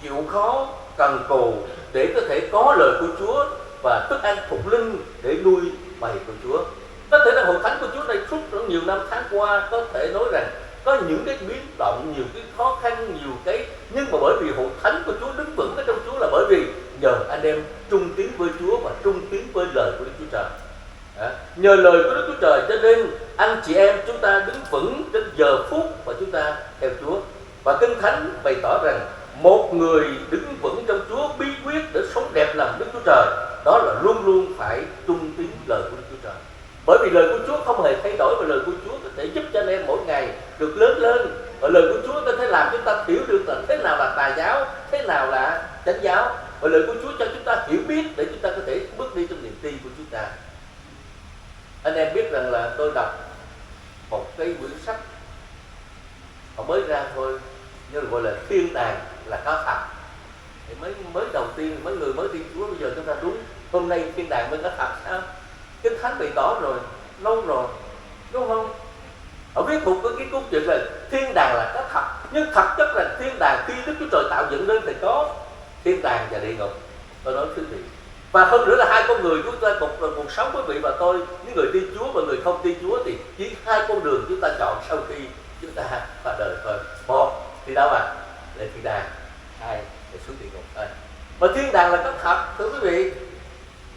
chịu khó, cần cù để có thể có lời của Chúa và thức ăn thuộc linh để nuôi bầy của Chúa. Có thể là hội thánh của Chúa này suốt trong nhiều năm tháng qua có thể nói rằng có những cái biến động, nhiều cái khó khăn, nhiều cái, nhưng mà bởi vì hội thánh của Chúa đứng vững ở trong Chúa là bởi vì nhờ anh em trung tín với Chúa và trung tín với lời của Đức Chúa Trời. Nhờ lời của Đức Chúa Trời cho nên anh chị em chúng ta đứng vững trên giờ phút và chúng ta theo Chúa. Và Kinh Thánh bày tỏ rằng một người đứng vững trong Chúa, bí quyết để sống đẹp làm Đức Chúa Trời đó là luôn luôn phải trung tín lời của Đức Chúa Trời. Bởi vì lời của Chúa không hề thay đổi, và lời của Chúa có thể giúp cho anh em mỗi ngày được lớn lên. Và lời của Chúa có thể làm chúng ta hiểu được là thế nào là tà giáo, thế nào là chánh giáo. Và lời của Chúa cho chúng ta hiểu biết để chúng ta có thể bước đi trong niềm tin của chúng ta. Anh em biết rằng là tôi đọc một cái quyển sách họ mới ra thôi, nhưng mà gọi là Thiên Đàng là có thật. Thì mới đầu tiên, mấy người mới tin Chúa bây giờ chúng ta đúng hôm nay Thiên Đàng mới có thật sao? Kinh Thánh bày tỏ rồi, lâu rồi, đúng không? Họ viết một cái câu chuyện là Thiên Đàng là có thật, nhưng thật chất là Thiên Đàng khi Đức Chúa Trời tạo dựng lên thì có Thiên Đàng và địa ngục. Tôi nói quý vị. Và hơn nữa là hai con người chúng ta cuộc sống quý vị và tôi, những người tin Chúa và người không tin Chúa thì chỉ hai con đường chúng ta chọn sau khi chúng ta qua đời thôi. Một thì đâu mà là Thiên Đàng, hai là xuống địa ngục thôi. Và Thiên Đàng là có thật, thưa quý vị.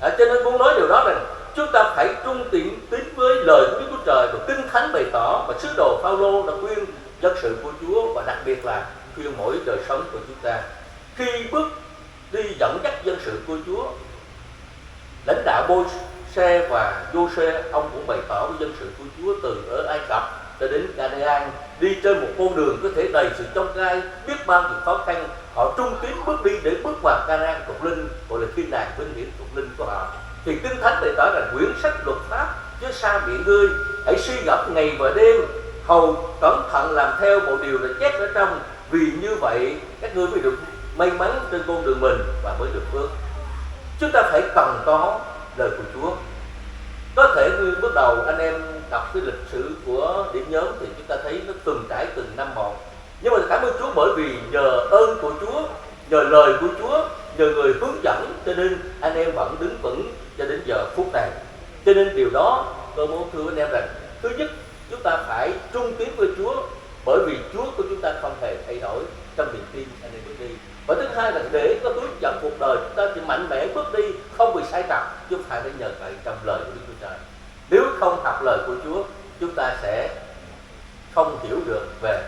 Cho nên muốn nói điều đó rằng chúng ta phải trung tín với lời của Đức Chúa Trời, và Kinh Thánh bày tỏ, và sứ đồ Phaolô đã khuyên dân sự của Chúa, và đặc biệt là khuyên mỗi đời sống của chúng ta khi bước đi dẫn dắt dân sự của Chúa. Lãnh đạo Môi-se và Giô-se, ông cũng bày tỏ với dân sự của Chúa từ ở Ai Cập cho đến Ca-đê-an, đi trên một con đường có thể đầy sự chông gai, biết bao nhiêu khó khăn. Họ trung tín bước đi để bước vào Ca-naan thuộc linh, gọi là Thiên Đàng vinh hiển thuộc linh của họ. Thì Kinh Thánh bày tỏ là quyển sách luật pháp chớ xa miệng ngươi, hãy suy gẫm ngày và đêm, hầu cẩn thận làm theo mọi điều đã chép ở trong, vì như vậy các ngươi mới được may mắn trên con đường mình và mới được phước. Chúng ta phải cần có lời của Chúa. Có thể như bước đầu anh em đọc cái lịch sử của điểm nhóm thì chúng ta thấy nó từng trải từng năm một. Nhưng mà cảm ơn Chúa, bởi vì nhờ ơn của Chúa, nhờ lời của Chúa, nhờ người hướng dẫn, cho nên anh em vẫn đứng vững cho đến giờ phút này. Cho nên điều đó tôi muốn thưa anh em rằng thứ nhất chúng ta phải trung tín với Chúa, bởi vì Chúa của chúng ta không hề thay đổi trong niềm tin anh em bước đi. Và thứ hai là để có hướng dẫn cuộc đời chúng ta chỉ mạnh mẽ bước đi, không bị sai trật, chúng ta phải nhờ cậy trong lời của Đức Chúa Trời. Nếu không học lời của Chúa, chúng ta sẽ không hiểu được về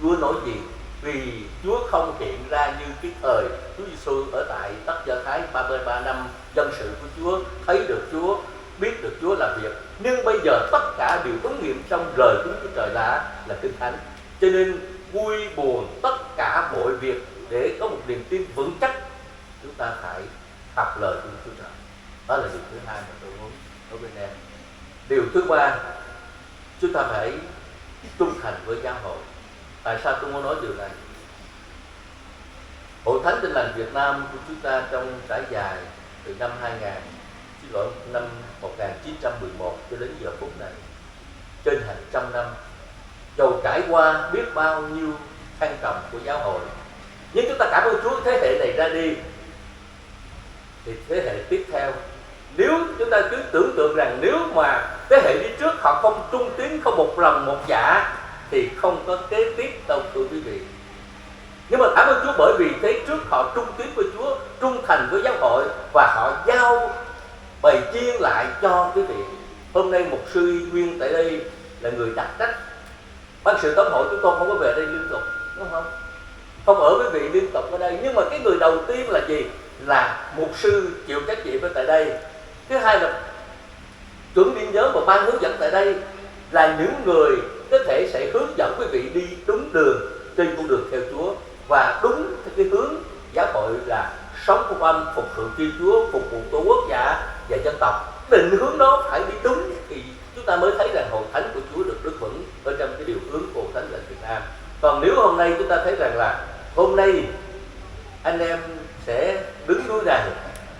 Chúa nói gì, vì Chúa không hiện ra như cái thời Chúa Giêsu ở tại đất Do Thái 33 năm dân sự của Chúa, thấy được Chúa, biết được Chúa làm việc. Nhưng bây giờ tất cả đều ứng nghiệm trong lời của Đức Chúa Trời là Kinh Thánh. Cho nên vui buồn tất cả mọi việc để có một niềm tin vững chắc, chúng ta phải học lời của Đức Chúa Trời. Đó là điều thứ hai mà tôi muốn nói với anh em. Điều thứ ba, chúng ta phải trung thành với giáo hội. Tại sao tôi muốn nói điều này? Hội Thánh Tin Lành Việt Nam của chúng ta trong trải dài từ năm 1911 cho đến giờ phút này, trên hàng trăm năm, dầu trải qua biết bao nhiêu thăng trầm của giáo hội, nhưng chúng ta cảm ơn Chúa, thế hệ này ra đi thì thế hệ tiếp theo, nếu chúng ta cứ tưởng tượng rằng nếu mà thế hệ đi trước họ không trung tín, không một lòng một dạ thì không có kế tiếp đâu thưa quý vị. Nhưng mà cảm ơn Chúa, bởi vì thế trước họ trung tín với Chúa, trung thành với giáo hội, và họ giao bày chiên lại cho quý vị. Hôm nay mục sư Nguyên tại đây là người đặc trách ban sự tổng hội, chúng tôi không có về đây liên tục, đúng không? Không ở quý vị liên tục ở đây, nhưng mà cái người đầu tiên là gì? Là mục sư chịu trách nhiệm ở tại đây. Thứ hai là chuẩn điển nhớ và ban hướng dẫn tại đây là những người có thể sẽ hướng dẫn quý vị đi đúng đường trên con đường theo Chúa, và đúng theo cái hướng giáo hội là sống phúc âm, phục sự Thiên Chúa, phục vụ tổ quốc gia và dân tộc. Định hướng đó phải đi đúng thì chúng ta mới thấy rằng hội thánh của Chúa được đứng vững ở trong cái điều hướng của hội thánh là Việt Nam. Còn nếu hôm nay chúng ta thấy rằng là hôm nay anh em sẽ đứng núi này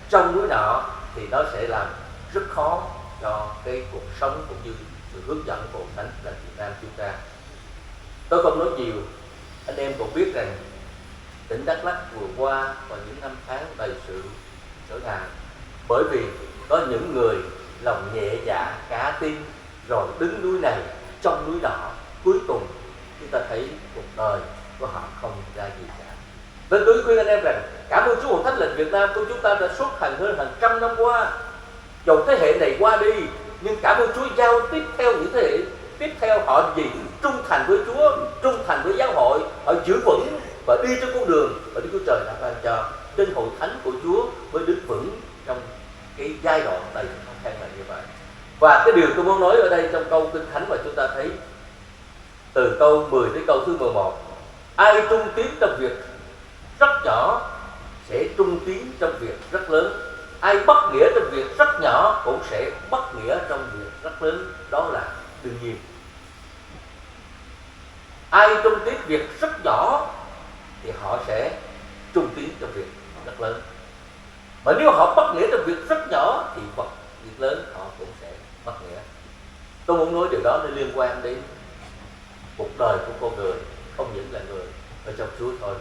trong núi nọ, thì nó sẽ làm rất khó cho cái cuộc sống cũng như sự hướng dẫn của hội thánh là Việt Nam chúng ta. Tôi không nói nhiều, anh em cũng biết rằng tỉnh Đắk Lắk vừa qua và những năm tháng đầy sự trở ngại, bởi vì có những người lòng nhẹ dạ cả tin rồi đứng núi này trong núi nọ, cuối cùng chúng ta thấy cuộc đời của họ không ra gì cả. Nên tôi khuyên anh em rằng cảm ơn Chúa, hội thánh lệnh Việt Nam của chúng ta đã suốt hơn trăm năm qua, dầu thế hệ này qua đi, nhưng cảm ơn Chúa giao tiếp theo những thế hệ tiếp theo họ gì? Trung thành với Chúa, trung thành với giáo hội, họ giữ vững và đi trên con đường mà Đức Chúa Trời đã ban cho. Trên hội thánh của Chúa mới đứng vững trong cái giai đoạn đầy khó khăn là như vậy. Và cái điều tôi muốn nói ở đây trong câu Kinh Thánh mà chúng ta thấy từ câu 10 đến câu thứ 11, ai trung tín trong việc rất nhỏ sẽ trung tín trong việc rất lớn, ai bất nghĩa trong việc rất nhỏ cũng sẽ bất nghĩa trong việc rất lớn. Đó là đương nhiên. Ai trung tín việc rất nhỏ thì họ sẽ trung tín trong việc rất lớn, mà nếu họ bất nghĩa trong việc rất nhỏ thì việc lớn họ cũng sẽ bất nghĩa. Tôi muốn nói điều đó nó liên quan đến cuộc đời của con người, không những là người ở trong Chúa thôi,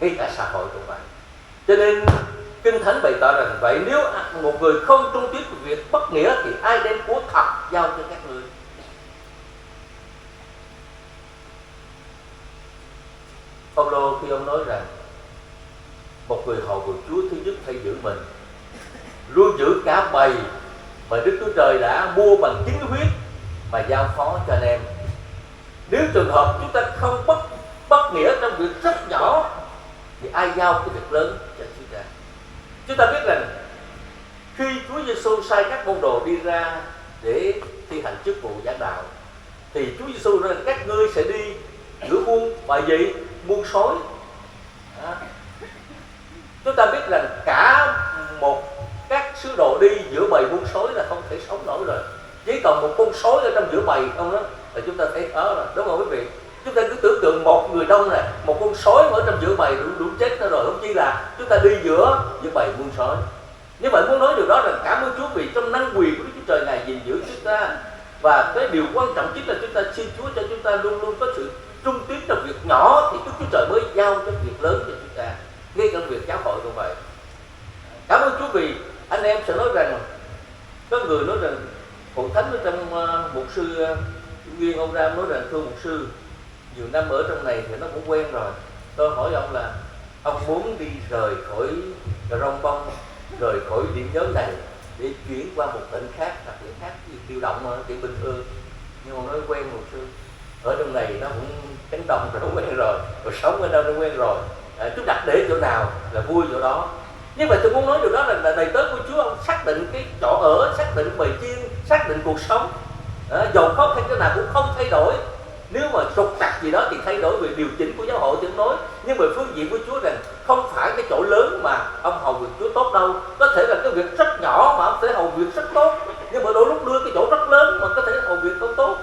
ngay cả xã hội cũng vậy. Cho nên Kinh Thánh bày tỏ rằng vậy, nếu một người không trung tín của việc bất nghĩa thì ai đem của thật giao cho các ngươi. Phaolô khi ông nói rằng một người hầu của Chúa thứ nhất phải giữ mình, luôn giữ cả bầy mà Đức Chúa Trời đã mua bằng chính huyết mà giao phó cho anh em. Nếu trường hợp chúng ta không bất nghĩa trong việc rất nhỏ thì ai giao cái việc lớn cho chúng ta? Chúng ta biết rằng khi Chúa Giêsu sai các môn đồ đi ra để thi hành chức vụ giảng đạo, thì Chúa Giêsu nói rằng các ngươi sẽ đi giữa buôn bài gì? Buôn sói. Chúng ta biết rằng cả các sứ đồ đi giữa bầy buôn sói là không thể sống nổi rồi. Chỉ còn một con sói ở trong giữa bầy không đó là chúng ta thấy khó rồi, đúng không quý vị? Chúng ta cứ tưởng tượng một người đông này, một con sói ở trong giữa bầy đủ chết nó rồi, không chi là chúng ta đi giữa bầy buôn sói. Như vậy muốn nói điều đó là cảm ơn Chúa vì trong năng quyền của Đức Chúa Trời Ngài gìn giữ chúng ta, và cái điều quan trọng chính là chúng ta xin Chúa cho chúng ta luôn luôn có sự trung tín trong việc nhỏ, thì Đức Chúa Trời mới giao cho việc lớn cho chúng ta. Ngay trong việc giáo hội cũng vậy. Cảm ơn Chúa vì anh em sẽ nói rằng, có người nói rằng Hội thánh ở trong mục sư Nguyên ông Ram nói rằng thưa mục sư, nhiều năm ở trong này thì nó cũng quen rồi. Tôi hỏi ông là ông muốn đi rời khỏi Cà Rông Bông, rời khỏi điểm nhóm này để chuyển qua một tỉnh khác, đặc biệt khác, điều động mà chuyện bình thường. Nhưng mà nói quen mục sư, ở trong này nó cũng cánh đồng rồi, nó quen rồi sống ở đâu nó quen rồi. Chú đặt để chỗ nào là vui chỗ đó. Nhưng mà tôi muốn nói điều đó là đầy tớ của Chúa, ông xác định cái chỗ ở, xác định bầy chiên, xác định cuộc sống. Dầu khó khăn chỗ nào cũng không thay đổi. Nếu mà trục trặc gì đó thì thay đổi về điều chỉnh của giáo hội tiếng nói. Nhưng mà phương diện của Chúa rằng không phải cái chỗ lớn mà ông hầu việc Chúa tốt đâu. Có thể là cái việc rất nhỏ mà ông thể hầu việc rất tốt, nhưng mà đôi lúc đưa cái chỗ rất lớn mà có thể hầu việc không tốt.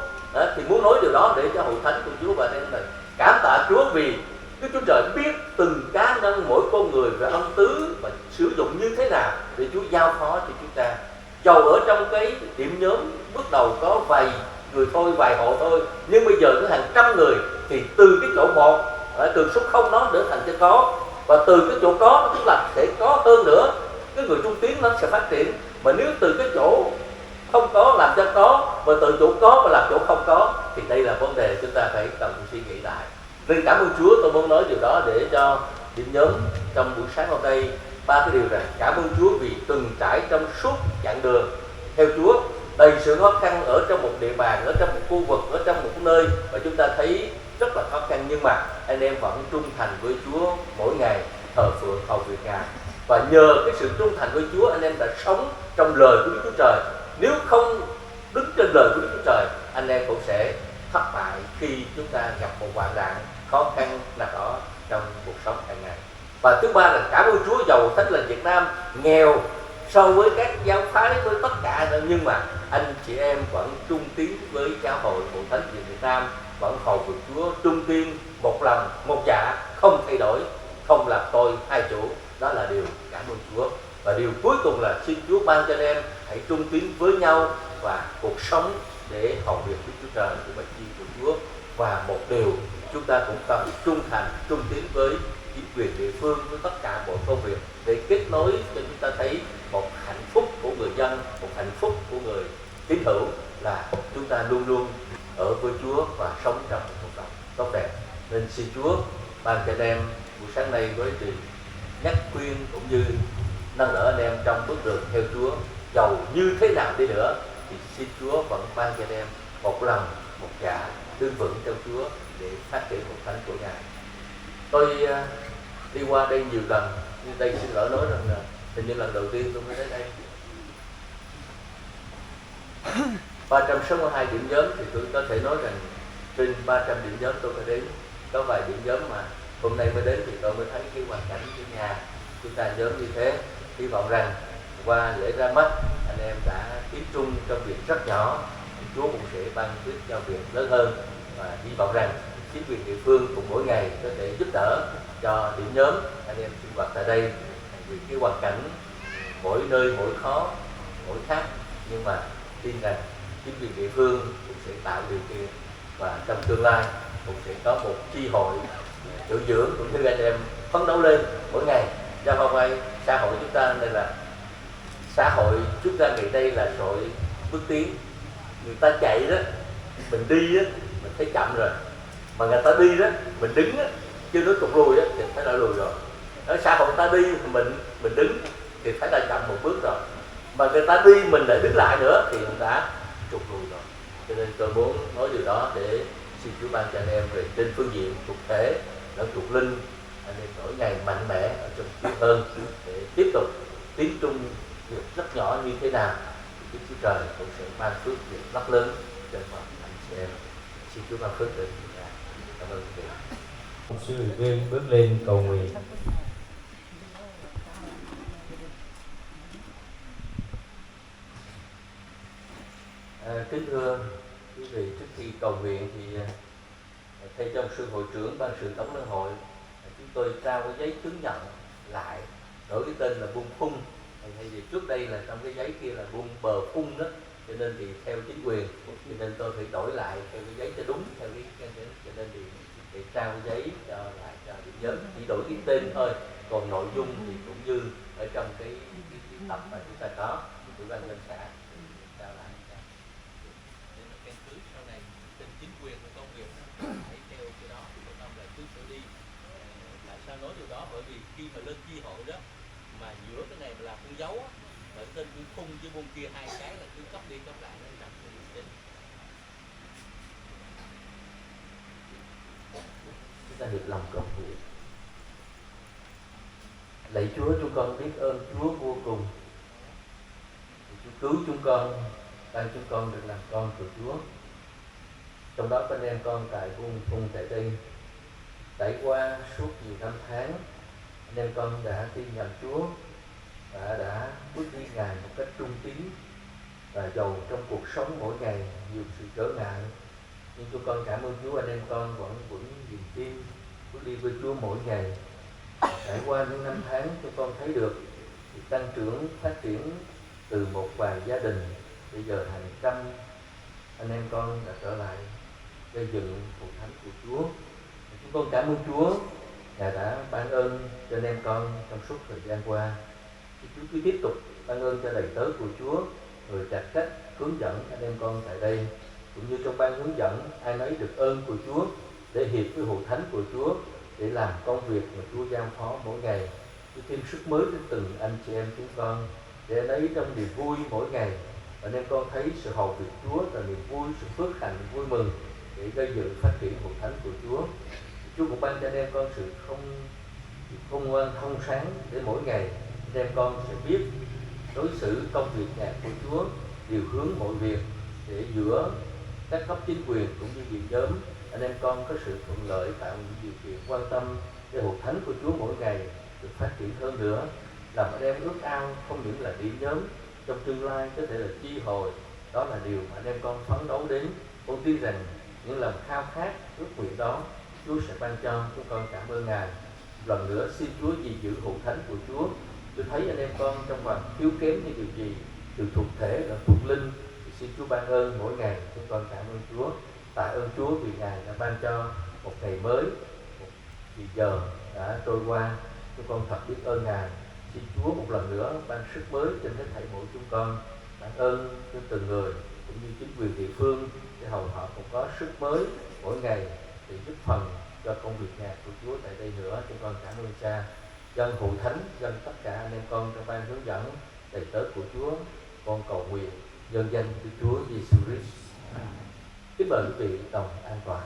Thì muốn nói điều đó để cho hội thánh của Chúa và anh em này cảm tạ Chúa vì Đức Chúa Trời biết từng cá nhân mỗi con người về ân tứ và sử dụng như thế nào để Chúa giao phó cho chúng ta. Dầu ở trong cái điểm nhóm bước đầu có vài người thôi, vài hộ thôi, nhưng bây giờ có hàng trăm người, thì từ cái chỗ một, từ số không nó trở thành cái có, và từ cái chỗ có nó cũng là sẽ có hơn nữa. Cái người trung tiến nó sẽ phát triển. Mà nếu từ cái chỗ không có làm cho có, và từ chỗ có mà làm chỗ không có, thì đây là vấn đề chúng ta phải cần suy nghĩ lại. Nên cảm ơn Chúa, tôi muốn nói điều đó để cho điểm nhóm trong buổi sáng hôm nay ba cái điều rằng cảm ơn Chúa vì từng trải trong suốt chặng đường theo Chúa, đầy sự khó khăn ở trong một địa bàn, ở trong một khu vực, ở trong một nơi mà chúng ta thấy rất là khó khăn, nhưng mà anh em vẫn trung thành với Chúa mỗi ngày, thờ phượng hầu việc Ngài. Và nhờ cái sự trung thành với Chúa, anh em đã sống trong lời của Đức Chúa Trời. Nếu không đứng trên lời của Đức Chúa Trời, anh em cũng sẽ thất bại khi chúng ta gặp một hoạn nạn khó khăn nào đó trong cuộc sống hàng ngày. Và thứ ba là cảm ơn Chúa, dầu Thánh lành Việt Nam nghèo so với các giáo phái, với tất cả, nhưng mà anh chị em vẫn trung tín với giáo hội Hội Thánh Việt Nam, vẫn hầu việc Chúa trung tín, một lòng một dạ, không thay đổi, không làm tôi hai chủ. Đó là điều cảm ơn Chúa. Và điều cuối cùng là xin Chúa ban cho anh em hãy trung tín với nhau và cuộc sống để hầu việc với Chúa Trời, của bệnh chi của Chúa. Và một điều chúng ta cũng cần trung thành, trung tín với chính quyền địa phương, với tất cả mọi công việc, để kết nối cho chúng ta thấy một hạnh phúc của người dân, một hạnh phúc của người tín hữu là chúng ta luôn luôn ở với Chúa và sống trong một cuộc sống tốt đẹp. Nên xin Chúa ban cho anh em buổi sáng nay với sự nhắc khuyên cũng như nâng đỡ anh em trong bước đường theo Chúa. Dầu như thế nào đi nữa thì xin Chúa vẫn ban cho anh em một lòng, một dạ, đứng vững trong Chúa để phát triển cuộc thánh của Ngài. Tôi đi qua đây nhiều lần, nhưng đây xin lỗi nói rằng là hình như lần đầu tiên tôi mới đến đây. 362 điểm nhóm thì tôi có thể nói rằng trên 300 điểm nhóm tôi phải đến. Có vài điểm nhóm mà hôm nay mới đến thì tôi mới thấy cái hoàn cảnh của nhà chúng ta nhóm như thế. Hy vọng rằng qua lễ ra mắt anh em đã tiếp trung trong việc rất nhỏ, Chúa cũng sẽ ban phước cho việc lớn hơn. Và hy vọng rằng chính quyền địa phương cũng mỗi ngày có thể giúp đỡ cho điểm nhóm anh em sinh hoạt tại đây, vì cái hoàn cảnh mỗi nơi mỗi khó, mỗi khác, nhưng mà tin rằng chính quyền địa phương cũng sẽ tạo điều kiện và trong tương lai cũng sẽ có một chi hội chỗ dưỡng cũng như anh em phấn đấu lên mỗi ngày cho hôm nay xã hội chúng ta. Nên là xã hội chúng ta ngày đây là xã hội bước tiến. Người ta chạy đó, mình đi đó, mình thấy chậm rồi, mà người ta đi đó, mình đứng đó, chưa nói trục lùi đó, thì phải đã lùi rồi. Ở xã hội ta đi thì mình đứng thì phải đã chậm một bước rồi, mà người ta đi mình lại đứng lại nữa thì mình đã trục lùi rồi. Cho nên tôi muốn nói điều đó để xin Chúa ban cho anh em về trên phương diện thuộc thể lẫn thuộc linh, anh em mỗi ngày mạnh mẽ ở trong Chúa hơn để tiếp tục tiến trung việc rất nhỏ như thế nào thì Đức Chúa Trời cũng sẽ ban phước việc rất lớn cho mọi anh chị em. Xin Chúa ban phước đến chúng ta. Cảm ơn quý vị. Một sư viên bước lên cầu nguyện. Kính thưa quý vị, trước khi cầu nguyện thì thay cho sư hội trưởng ban sự tổng liên hội, chúng tôi trao cái giấy chứng nhận lại đổi cái tên là Buôn Phung. Thay vì trước đây là trong cái giấy kia là Buôn Bờ Phung đó, cho nên thì theo chính quyền, cho nên tôi phải đổi lại theo cái giấy cho đúng theo cái cho nên thì trao cái giấy cho lại cho điểm nhóm, chỉ đổi cái tên thôi, còn nội dung thì cũng như ở trong cái tập mà chúng ta có, ủy ban nhân xã trao lại. sao nói điều đó? Bởi vì khi mà lên chi hội đó mà giữa cái này mà làm con dấu á, mà trên cái khung với môn kia hai cái là cứ cấp đi cấp lại nó làm cái gì đấy. Chúng ta được lòng cầu nguyện. Lạy Chúa, chúng con biết ơn Chúa vô cùng. Chúa cứu chúng con, ban chúng con được làm con của Chúa. Trong đó có anh em con tại vùng vùng tại đây, trải qua suốt nhiều năm tháng, anh em con đã tin nhận Chúa và đã bước đi Ngài một cách trung tín, và dầu trong cuộc sống mỗi ngày nhiều sự trở ngại, nhưng chúng con cảm ơn Chúa, anh em con vẫn vững niềm tin bước đi với Chúa mỗi ngày. Trải qua những năm tháng, chúng con thấy được sự tăng trưởng phát triển từ một vài gia đình, bây giờ hàng trăm anh em con đã trở lại gây dựng hội thánh của Chúa. Chúng con cảm ơn Chúa, Ngài đã ban ơn cho anh em con trong suốt thời gian qua. Chúa cứ tiếp tục ban ơn cho đầy tớ của Chúa, người đặt cách hướng dẫn anh em con tại đây, cũng như trong ban hướng dẫn ai nấy được ơn của Chúa để hiệp với hội thánh của Chúa, để làm công việc mà Chúa giao phó mỗi ngày. Chúa thêm sức mới đến từng anh chị em chúng con, để lấy trong niềm vui mỗi ngày. Anh em con thấy sự hầu việc Chúa là niềm vui, sự phước hạnh, vui mừng để gây dựng phát triển hội thánh của Chúa. Chúa cũng ban cho anh em con sự khôn ngoan thông sáng, để mỗi ngày anh em con sẽ biết đối xử công việc nhà của Chúa, điều hướng mọi việc, để giữa các cấp chính quyền cũng như viện nhóm anh em con có sự thuận lợi, tạo những điều kiện quan tâm để hội thánh của Chúa mỗi ngày được phát triển hơn nữa. Làm anh em ước ao không những là điểm nhóm trong tương lai có thể là chi hội, đó là điều mà anh em con phấn đấu đến. Con tin rằng những lòng khao khát ước nguyện đó Chúa sẽ ban cho. Chúng con cảm ơn Ngài. Lần nữa xin Chúa gìn giữ hội thánh của Chúa. Tôi thấy anh em con trong phần thiếu kém như điều gì, từ thuộc thể và thuộc linh, thì xin Chúa ban ơn mỗi ngày. Chúng con cảm ơn Chúa, tạ ơn Chúa vì Ngài đã ban cho một ngày mới, một thì giờ đã trôi qua. Chúng con thật biết ơn Ngài. Xin Chúa một lần nữa ban sức mới trên hết thảy mỗi chúng con. Ban ơn cho từng người cũng như chính quyền địa phương, để hầu họ cũng có sức mới mỗi ngày để giúp phần cho công việc nhà của Chúa tại đây nữa. Chúng con cảm ơn Cha, dân hội thánh, dân tất cả anh em con trong ban hướng dẫn, đầy tớ của Chúa. Con cầu nguyện nhân danh của Chúa Giêsu Christ. Kính mời quý vị đồng an toàn.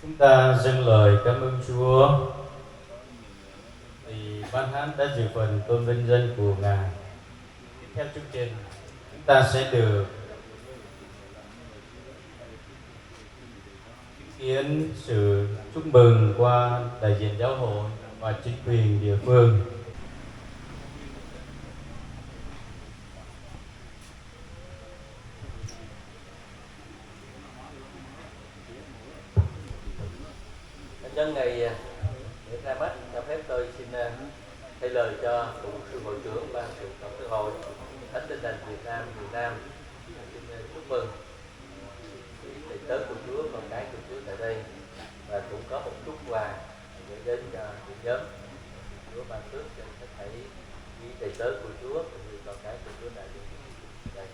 Chúng ta dâng lời cảm ơn Chúa vì ban hát đã dự phần tôn vinh danh của Ngài. Tiếp theo chương trình, chúng ta sẽ được chứng kiến sự chúc mừng qua đại diện giáo hội và chính quyền địa phương. Nhân ngày lễ ra mắt, cho phép tôi xin thay lời cho cụ sư hội trưởng ban sự tổng sư hội Thánh Tin Lành Việt Nam xin chúc mừng thầy tớ của Chúa, con cái của Chúa tại đây, và cũng có một chút quà gửi đến cho nhóm Chúa ban phước cho tất thảy quý thầy tớ của Chúa cũng như con cái của Chúa tại đây.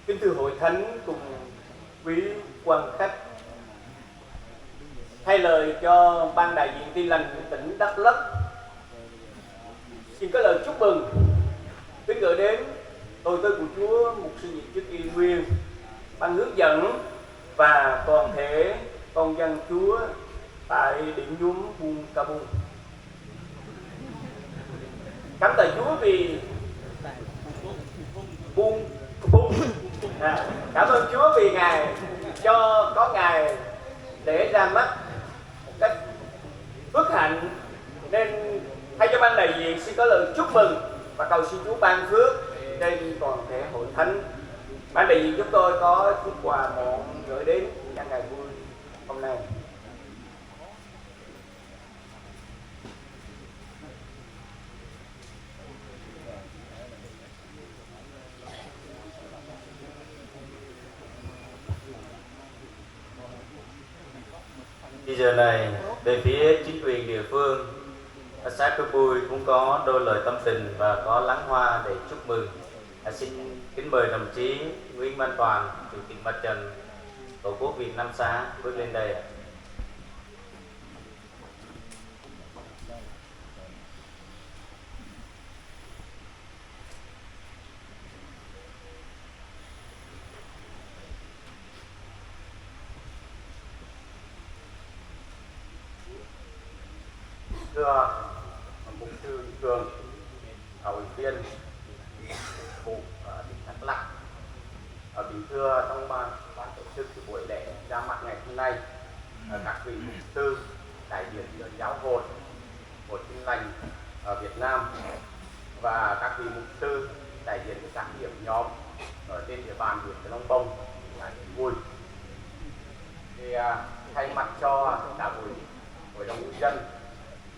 Kính thưa hội thánh cùng quý quan khách, thay lời cho ban đại diện Tin Lành tỉnh Đắk Lắk xin có lời chúc mừng kính gửi đến tôi tớ của Chúa, mục sư nhiệm chức Y Nguyên, ban hướng dẫn và toàn thể con dân Chúa tại điểm nhúm Buôn Ca Bung. Cảm tạ Chúa vì cảm ơn Chúa vì Ngài cho có Ngài để ra mắt một cách phước hạnh, nên thay cho ban đại diện xin có lời chúc mừng và cầu xin Chúa ban phước trên toàn thể hội thánh. Ban đại diện chúng tôi có chút quà mọn gửi đến nhân ngày vui hôm nay. Bây giờ này, về phía chính quyền địa phương, xã Cư Bui cũng có đôi lời tâm tình và có lắng hoa để chúc mừng. Xin kính mời đồng chí Nguyễn Văn Toàn, Chủ tịch Mặt trận Tổ quốc Việt Nam xã bước lên đây. Thưa mục sư Cường, hội viên phụ tỉnh Đắk Lắk, kính thưa trong ban tổ chức buổi lễ ra mắt ngày hôm nay, các vị mục sư đại diện cho giáo hội của Tin Lành ở Việt Nam và các vị mục sư đại diện cho các điểm nhóm ở trên địa bàn huyện Long Bông, vui thì thay mặt cho đảng ủy, hội đồng nhân dân,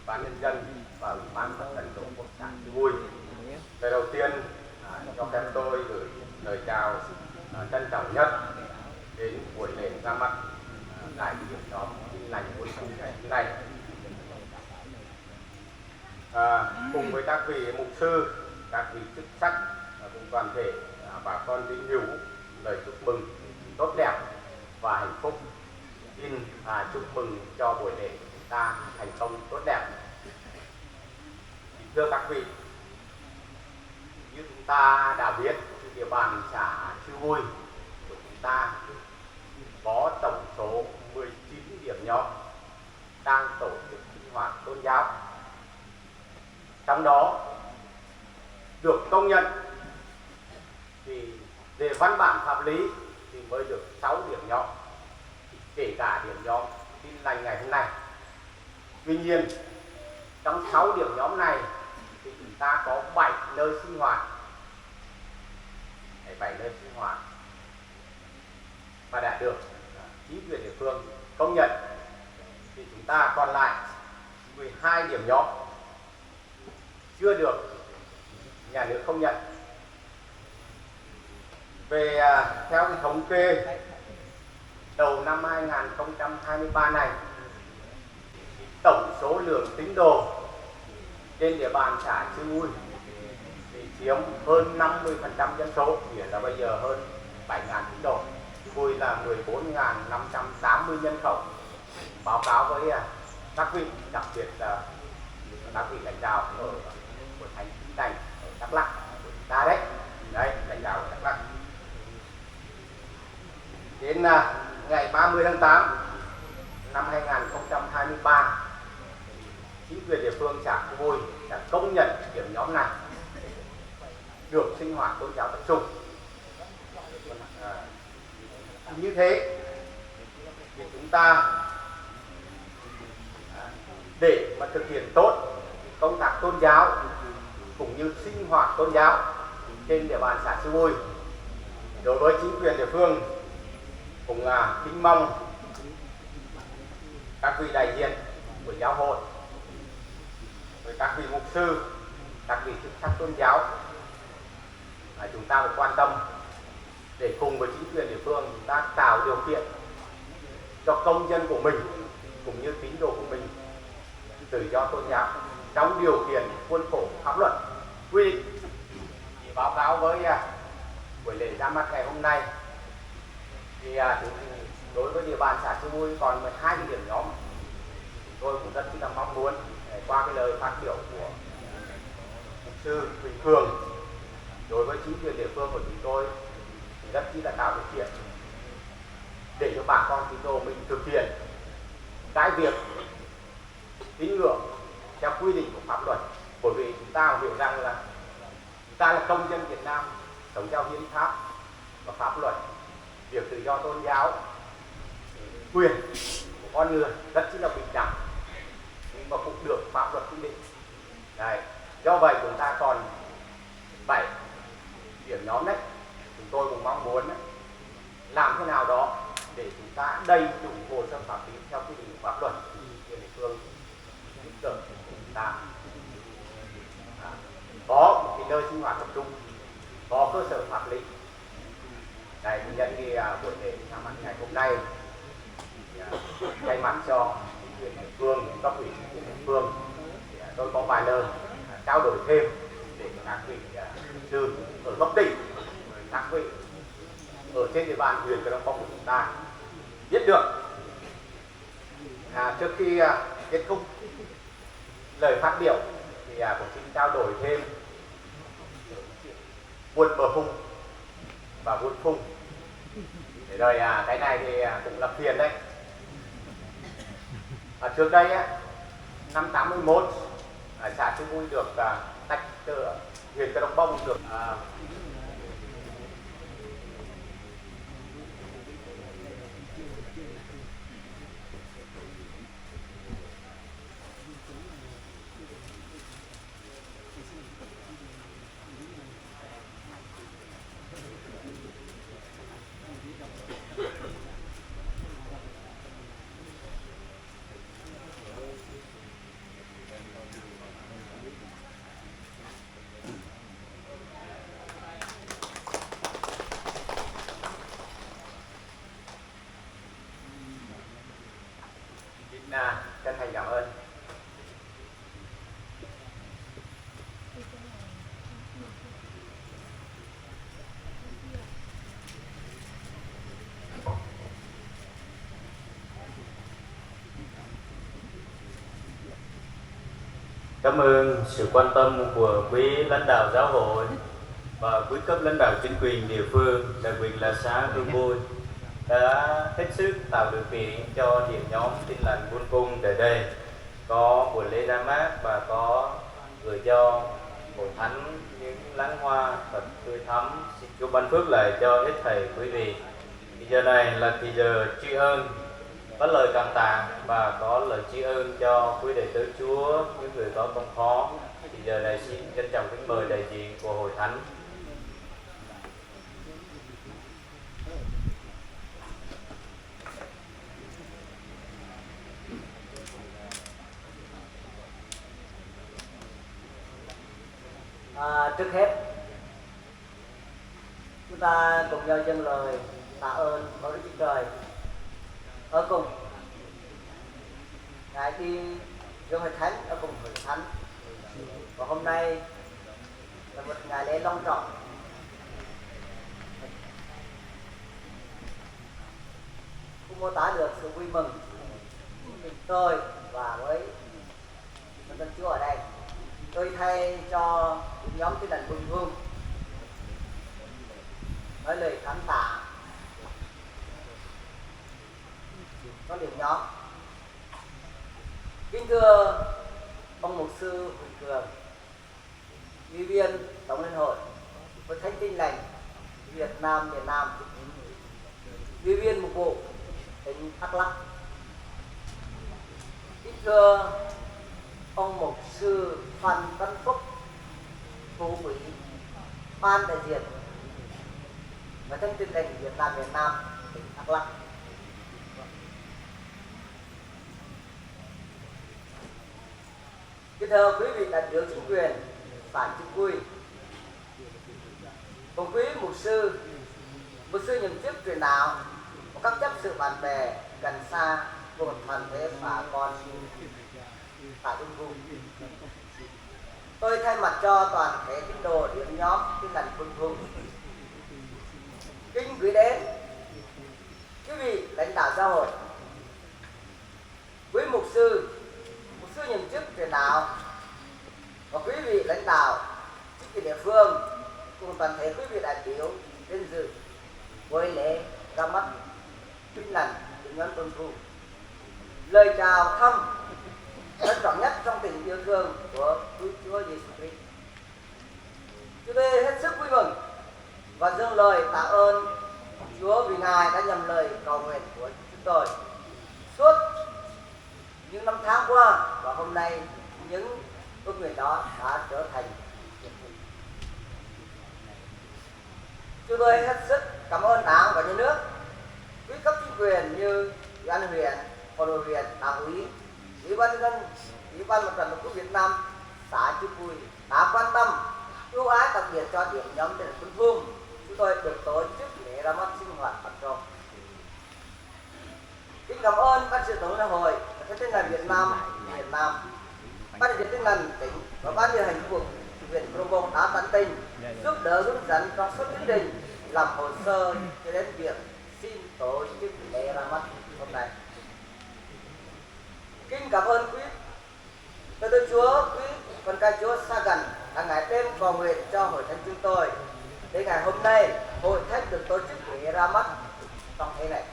ban nhân dân và ủy ban mặt trận tổ quốc xã Vui, lời đầu tiên cho phép tôi gửi lời chào trân trọng nhất đến buổi lễ ra mắt đại diện nhóm Tin Lành của chúng ngày hôm nay. Cùng với các vị mục sư, các vị chức sắc cùng toàn thể bà con tín hữu lời chúc mừng tốt đẹp và hạnh phúc. Xin chúc mừng cho buổi lễ chúng ta thành công tốt đẹp. Thưa các vị, như chúng ta đã biết, địa bàn xã Chư Vui của chúng ta có tổng số 19 điểm nhóm đang tổ chức sinh hoạt tôn giáo. Trong đó được công nhận thì về văn bản pháp lý thì mới được 6 điểm nhóm, kể cả điểm nhóm Tin Lành ngày hôm nay. Tuy nhiên, trong 6 điểm nhóm này thì chúng ta có 7 nơi sinh hoạt, 7 nơi sinh hoạt và đã được chính quyền địa phương công nhận. Thì chúng ta còn lại 12 điểm nhóm chưa được nhà nước công nhận. Về theo cái thống kê đầu năm 2023 này, tổng số lượng tín đồ trên địa bàn xã Chư Vui thì chiếm hơn 50% dân số, nghĩa là bây giờ hơn 7.000 tín đồ. Chư Vui là 14.580 nhân khẩu. Báo cáo với các vị, đặc biệt là các vị lãnh đạo ở của thành phố Đành ở Đắk Lắk của chúng ta đấy, lãnh đạo ở Đắk Lắk. Đến ngày 30 tháng 8 năm 2023, chính quyền địa phương xã Cư Bôi đã công nhận điểm nhóm này được sinh hoạt tôn giáo tập trung. Như thế thì chúng ta để mà thực hiện tốt công tác tôn giáo cũng như sinh hoạt tôn giáo trên địa bàn xã Cư Bôi, đối với chính quyền địa phương cũng kính mong các vị đại diện của giáo hội, với các vị mục sư, các vị chức sắc tôn giáo, chúng ta phải quan tâm để cùng với chính quyền địa phương chúng ta tạo điều kiện cho công dân của mình cũng như tín đồ của mình tự do tôn giáo trong điều kiện khuôn khổ pháp luật quy định. Thì báo cáo với buổi lễ ra mắt ngày hôm nay thì đối với địa bàn xã Cư Bôi còn 12 cái điểm nhóm. Tôi cũng rất là mong muốn qua cái lời phát biểu của mục sư Huỳnh Cường đối với chính quyền địa phương của chúng tôi rất là tạo điều kiện để cho bà con tín đồ mình thực hiện cái việc tín ngưỡng theo quy định của pháp luật. Bởi vì chúng ta hiểu rằng là chúng ta là công dân Việt Nam sống theo hiến pháp và pháp luật, việc tự do tôn giáo, quyền của con người rất là bình đẳng, nhưng mà cũng được pháp luật quy định. Đấy. Do vậy chúng ta còn 7 điểm nhóm đấy. Chúng tôi cũng mong muốn làm thế nào đó để chúng ta đầy đủ hồ sơ pháp lý theo quy định của pháp luật của địa phương giúp đỡ chúng ta có một cái nơi sinh hoạt tập trung, có cơ sở pháp lý. Này, nhân cái buổi lễ ra mắt ngày hôm nay thay mặt cho chính quyền địa phương, cấp ủy chính quyền địa phương, thì tôi có vài lời trao đổi thêm để các vị sư ở cấp tỉnh, các vị ở trên địa bàn huyện Cờ Đông Bông của chúng ta biết được. Trước khi kết thúc lời phát biểu thì cũng xin trao đổi thêm buôn bờ phung và buôn phung. Để rồi cái này thì cũng là phiền đấy. Trước đây năm 81 xã Cư Bôi được tách từ huyện Cờ Đông Bông được chân thành cảm ơn. Cảm ơn sự quan tâm của quý lãnh đạo giáo hội và quý cấp lãnh đạo chính quyền địa phương, đặc biệt là xã Cư Bôi đã hết sức tạo điều kiện cho điểm nhóm Tin Lành Buôn Cung tại đây có buổi lễ ra mắt và có gửi cho hội thánh những láng hoa thật tươi thắm. Xin Chúa ban phước lại cho hết thầy quý vị. Thì giờ này là thì giờ tri ân, có lời cảm tạ và có lời tri ân cho quý đệ tử Chúa, những người có công khó. Thì giờ này xin trân trọng kính mời đại diện của hội thánh. Trước hết chúng ta cùng nhau dâng lời tạ ơn với Đức Chúa Trời. Ở cùng Ngài đi vô hội thánh, ở cùng hội thánh, và hôm nay là một ngày lễ long trọng. Không mô tả được sự vui mừng tôi và với nhân dân Chúa ở đây. Tôi thay cho nhóm Tin Lành Bình Hương nói lời cảm tạ cho điểm nhóm. Kính thưa ông mục sư Huỳnh Cường, ủy viên Tổng liên hội Hội Thánh Tin Lành Việt Nam miền Nam, ủy viên mục vụ tỉnh Đắk Lắk. Kính thưa ông mục sư Phan Văn Phúc, thủ ủy ban đại diện Hội Thánh Tin Lành Việt Nam miền Nam tỉnh Đắk Lắk. Kính thưa quý vị đại biểu chính quyền xã Chính Quy, cùng quý mục sư nhậm chức truyền đạo và các chấp sự bạn bè gần xa của một đoàn thể bà con tại Ung Vùng. Tôi thay mặt cho toàn thể tín đồ điểm nhóm Tin Lành Ung Vùng kính gửi đến quý vị lãnh đạo giáo hội, quý mục sư nhậm chức truyền đạo và quý vị lãnh đạo chính quyền địa phương cùng toàn thể quý vị đại biểu đến dự buổi lễ ra mắt Tin Lành điểm nhóm Ung Vùng. Lời chào thăm trân trọng nhất trong tình yêu thương của Chúa Giêsu Christ. Chúng tôi hết sức vui mừng và dâng lời tạ ơn Chúa vì Ngài đã nhầm lời cầu nguyện của chúng tôi suốt những năm tháng qua, và hôm nay những ước nguyện đó đã trở thành hiện thực. Chúng tôi hết sức cảm ơn Đảng và Nhà nước, quý cấp chính quyền như Ủy ban huyện, Hội đồng huyện, Đảng ủy, Ủy ban nhân dân, Ủy ban Mặt trận Tổ quốc Việt Nam xã Chư Pui đã quan tâm ưu ái đặc biệt cho điểm nhóm Tin Lành Ung Vùng. Chúng tôi được tổ chức lễ ra mắt sinh hoạt bằng tròn. Kính cảm ơn Ban Sự Tổng liên hội Hội Tin Lành Việt Nam miền Nam, Ban đại diện Tin Lành tỉnh và Ban điều hành khu vực huyện Crong Bông đã tận tình giúp đỡ hướng dẫn trong suốt tiến trình làm hồ sơ cho đến việc xin tổ chức lễ ra mắt hôm nay. Kính cảm ơn quý Thưa Chúa, quý con cái Chúa xa gần đã ngày đêm cầu nguyện cho hội thánh chúng tôi. Đến ngày hôm nay, hội thánh được tổ chức lễ ra mắt trong thế này.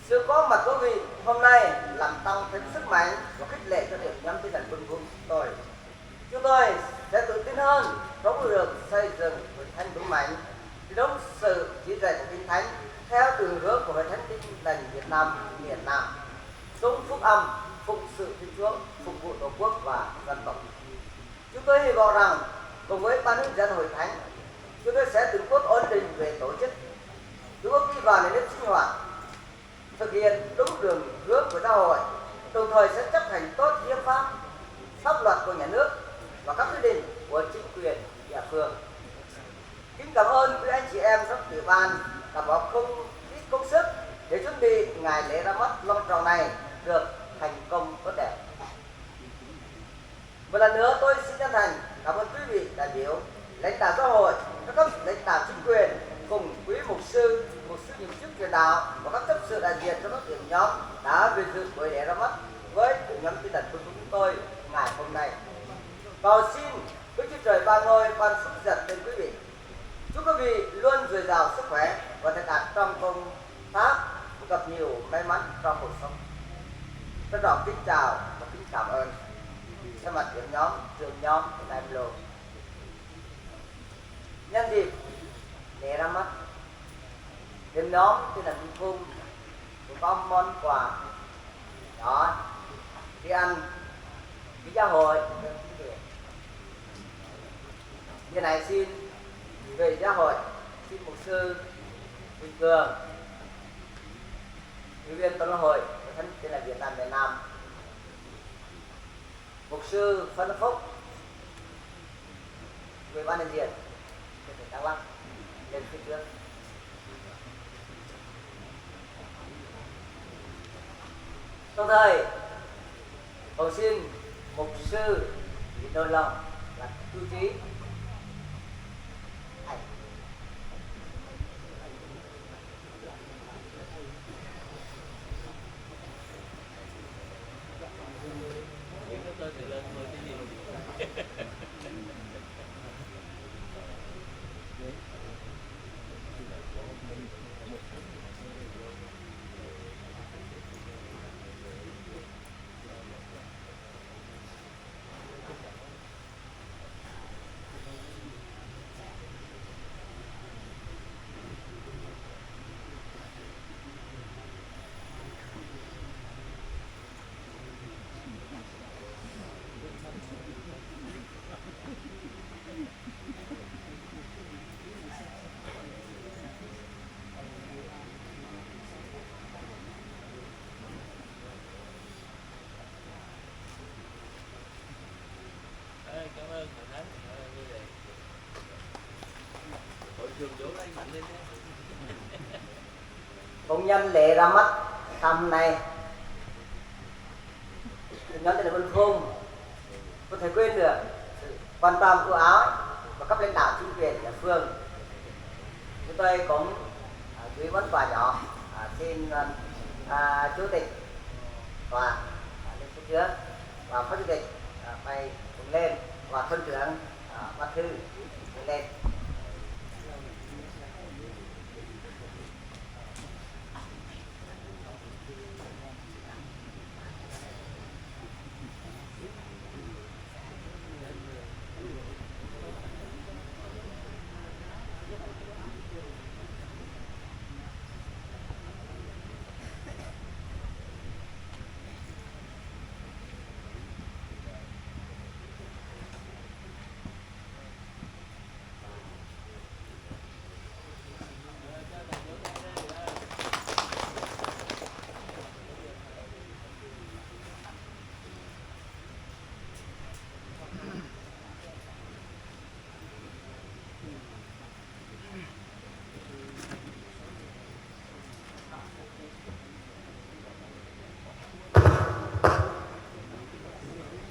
Sự có mặt của quý vị hôm nay làm tăng thêm sức mạnh và khích lệ cho điểm nhóm Tin Lành Ung Vùng chúng tôi. Chúng tôi sẽ tự tin hơn trong được xây dựng hội thánh vững mạnh đúng sự chỉ dạy của Kinh Thánh theo đường hướng của Hội Thánh Tin Lành Việt Nam miền Nam, sống phúc âm, phục sự Thiên Chúa, phục vụ Tổ quốc và dân tộc. Chúng tôi hy vọng rằng cùng với ban hướng dẫn hội thánh, chúng tôi sẽ từng bước ổn định về tổ chức, từng bước đi vào nền sinh hoạt, thực hiện đúng đường hướng của giáo hội, đồng thời sẽ chấp hành tốt hiến pháp, pháp luật của nhà nước và các quy định của chính quyền địa phương. Kính cảm ơn quý anh chị em trong tiểu ban đã bỏ không ít công sức để chuẩn bị ngày lễ ra mắt long trọng này được thành công tốt đẹp. Một lần nữa tôi xin chân thành cảm ơn quý vị đại biểu, lãnh đạo giáo hội, các cấp lãnh đạo chính quyền cùng quý mục sư nhậm chức truyền đạo và các chấp sự đại diện cho các điểm nhóm đã về dự buổi lễ ra mắt với điểm nhóm Tin Lành Ung Vùng chúng tôi ngày hôm nay. Cầu xin Đức Chúa Trời ban ngôi ban phước dật đến quý vị. Chúc quý vị luôn dồi dào sức khỏe và thành đạt trong công tác, gặp nhiều may mắn trong cuộc sống. Rất trọng kính chào và kính cảm ơn. Thay mặt điểm nhóm, trường nhóm Đại Lộ. Nhân dịp lễ ra mắt, điểm nhóm Tin Lành Ung Vùng cũng có món quà đó đi ăn với giáo hội. Như này xin về giáo hội, xin mục sư Huỳnh Cường, ủy viên Tổng liên hội Hội Thánh Tin Lành Việt Nam miền Nam, mục sư Phan Văn Phúc, ủy ban đại diện của tỉnh Đắk Lắk lên phía trước. Đồng thời, cầu xin mục sư Nguyễn Đôn Long là cư trí tôi thì lên thôi cái gì. Cảm ơn thầy Thánh. Như vậy hội trường vỗ tay mạnh lên nhé. Cũng nhân lễ ra mắt năm nay nhóm tên là Vân Phong có thể quên được sự quan tâm của áo và cấp lãnh đạo chính quyền địa phương. Chúng tôi cũng gửi món quà nhỏ xin chủ tịch tòa lên số trước và phó chủ tịch mày cùng lên và thôn trưởng Văn Thư cùng lên.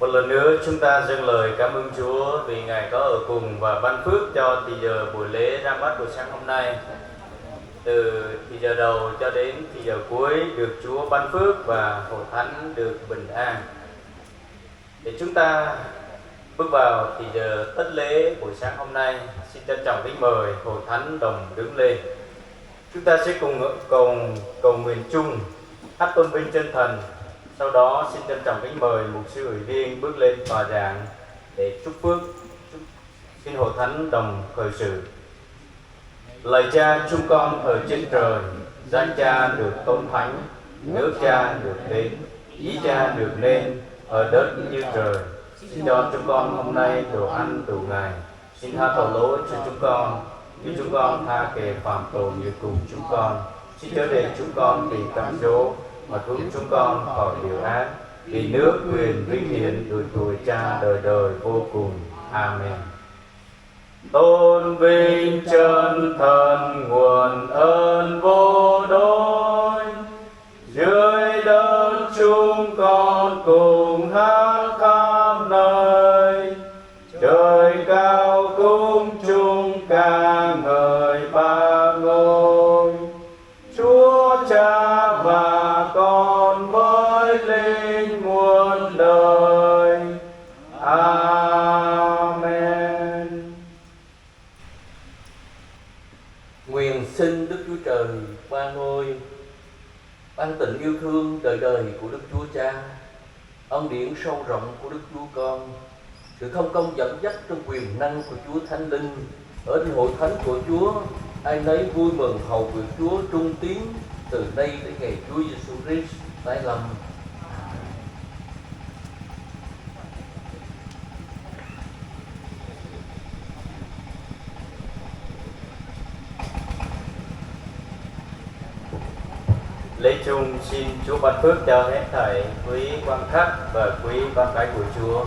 Một lần nữa chúng ta dâng lời cảm ơn Chúa vì Ngài có ở cùng và ban phước cho thì giờ buổi lễ ra mắt buổi sáng hôm nay. Từ thì giờ đầu cho đến thì giờ cuối được Chúa ban phước và hội thánh được bình an. Để chúng ta bước vào thì giờ tất lễ buổi sáng hôm nay, xin trân trọng kính mời hội thánh đồng đứng lên. Chúng ta sẽ cùng cầu nguyện chung hát tôn vinh chân thần. Sau đó xin trân trọng kính mời mục sư ủy viên bước lên tòa giảng để chúc phước. Xin hội thánh đồng khởi sự. Lạy Cha chúng con ở trên trời, danh Cha được tôn thánh, nước Cha được đến, ý Cha được nên ở đất như trời. Xin cho chúng con hôm nay đồ ăn đủ ngày. Xin tha tội lỗi cho chúng con, như chúng con tha kẻ phạm tội như cùng chúng con. Xin chớ để chúng con bị cám dỗ, mà cứu chúng con khỏi điều ác. Vì nước, quyền, vinh hiển đời tuổi Cha đời đời vô cùng. Amen. Tôn vinh chân thần nguồn ơn vô đối, dưới đất chúng con cùng hát khắp nơi. Trời cao cung chúng ca ngợi ba ngôi, Chúa Cha và Con với linh muôn đời. Amen. Nguyện xin Đức Chúa Trời ban ngôi, ban tình yêu thương đời đời của Đức Chúa Cha, ân điển sâu rộng của Đức Chúa Con, sự thông công dẫn dắt trong quyền năng của Chúa Thánh Linh ở trên hội thánh của Chúa, ai nấy vui mừng hầu việc Chúa trung tín từ nay đến ngày Chúa Giêsu Christ tái lâm. Lễ chung xin Chúa ban phước cho hết thảy quý quan khách và quý con cái của Chúa.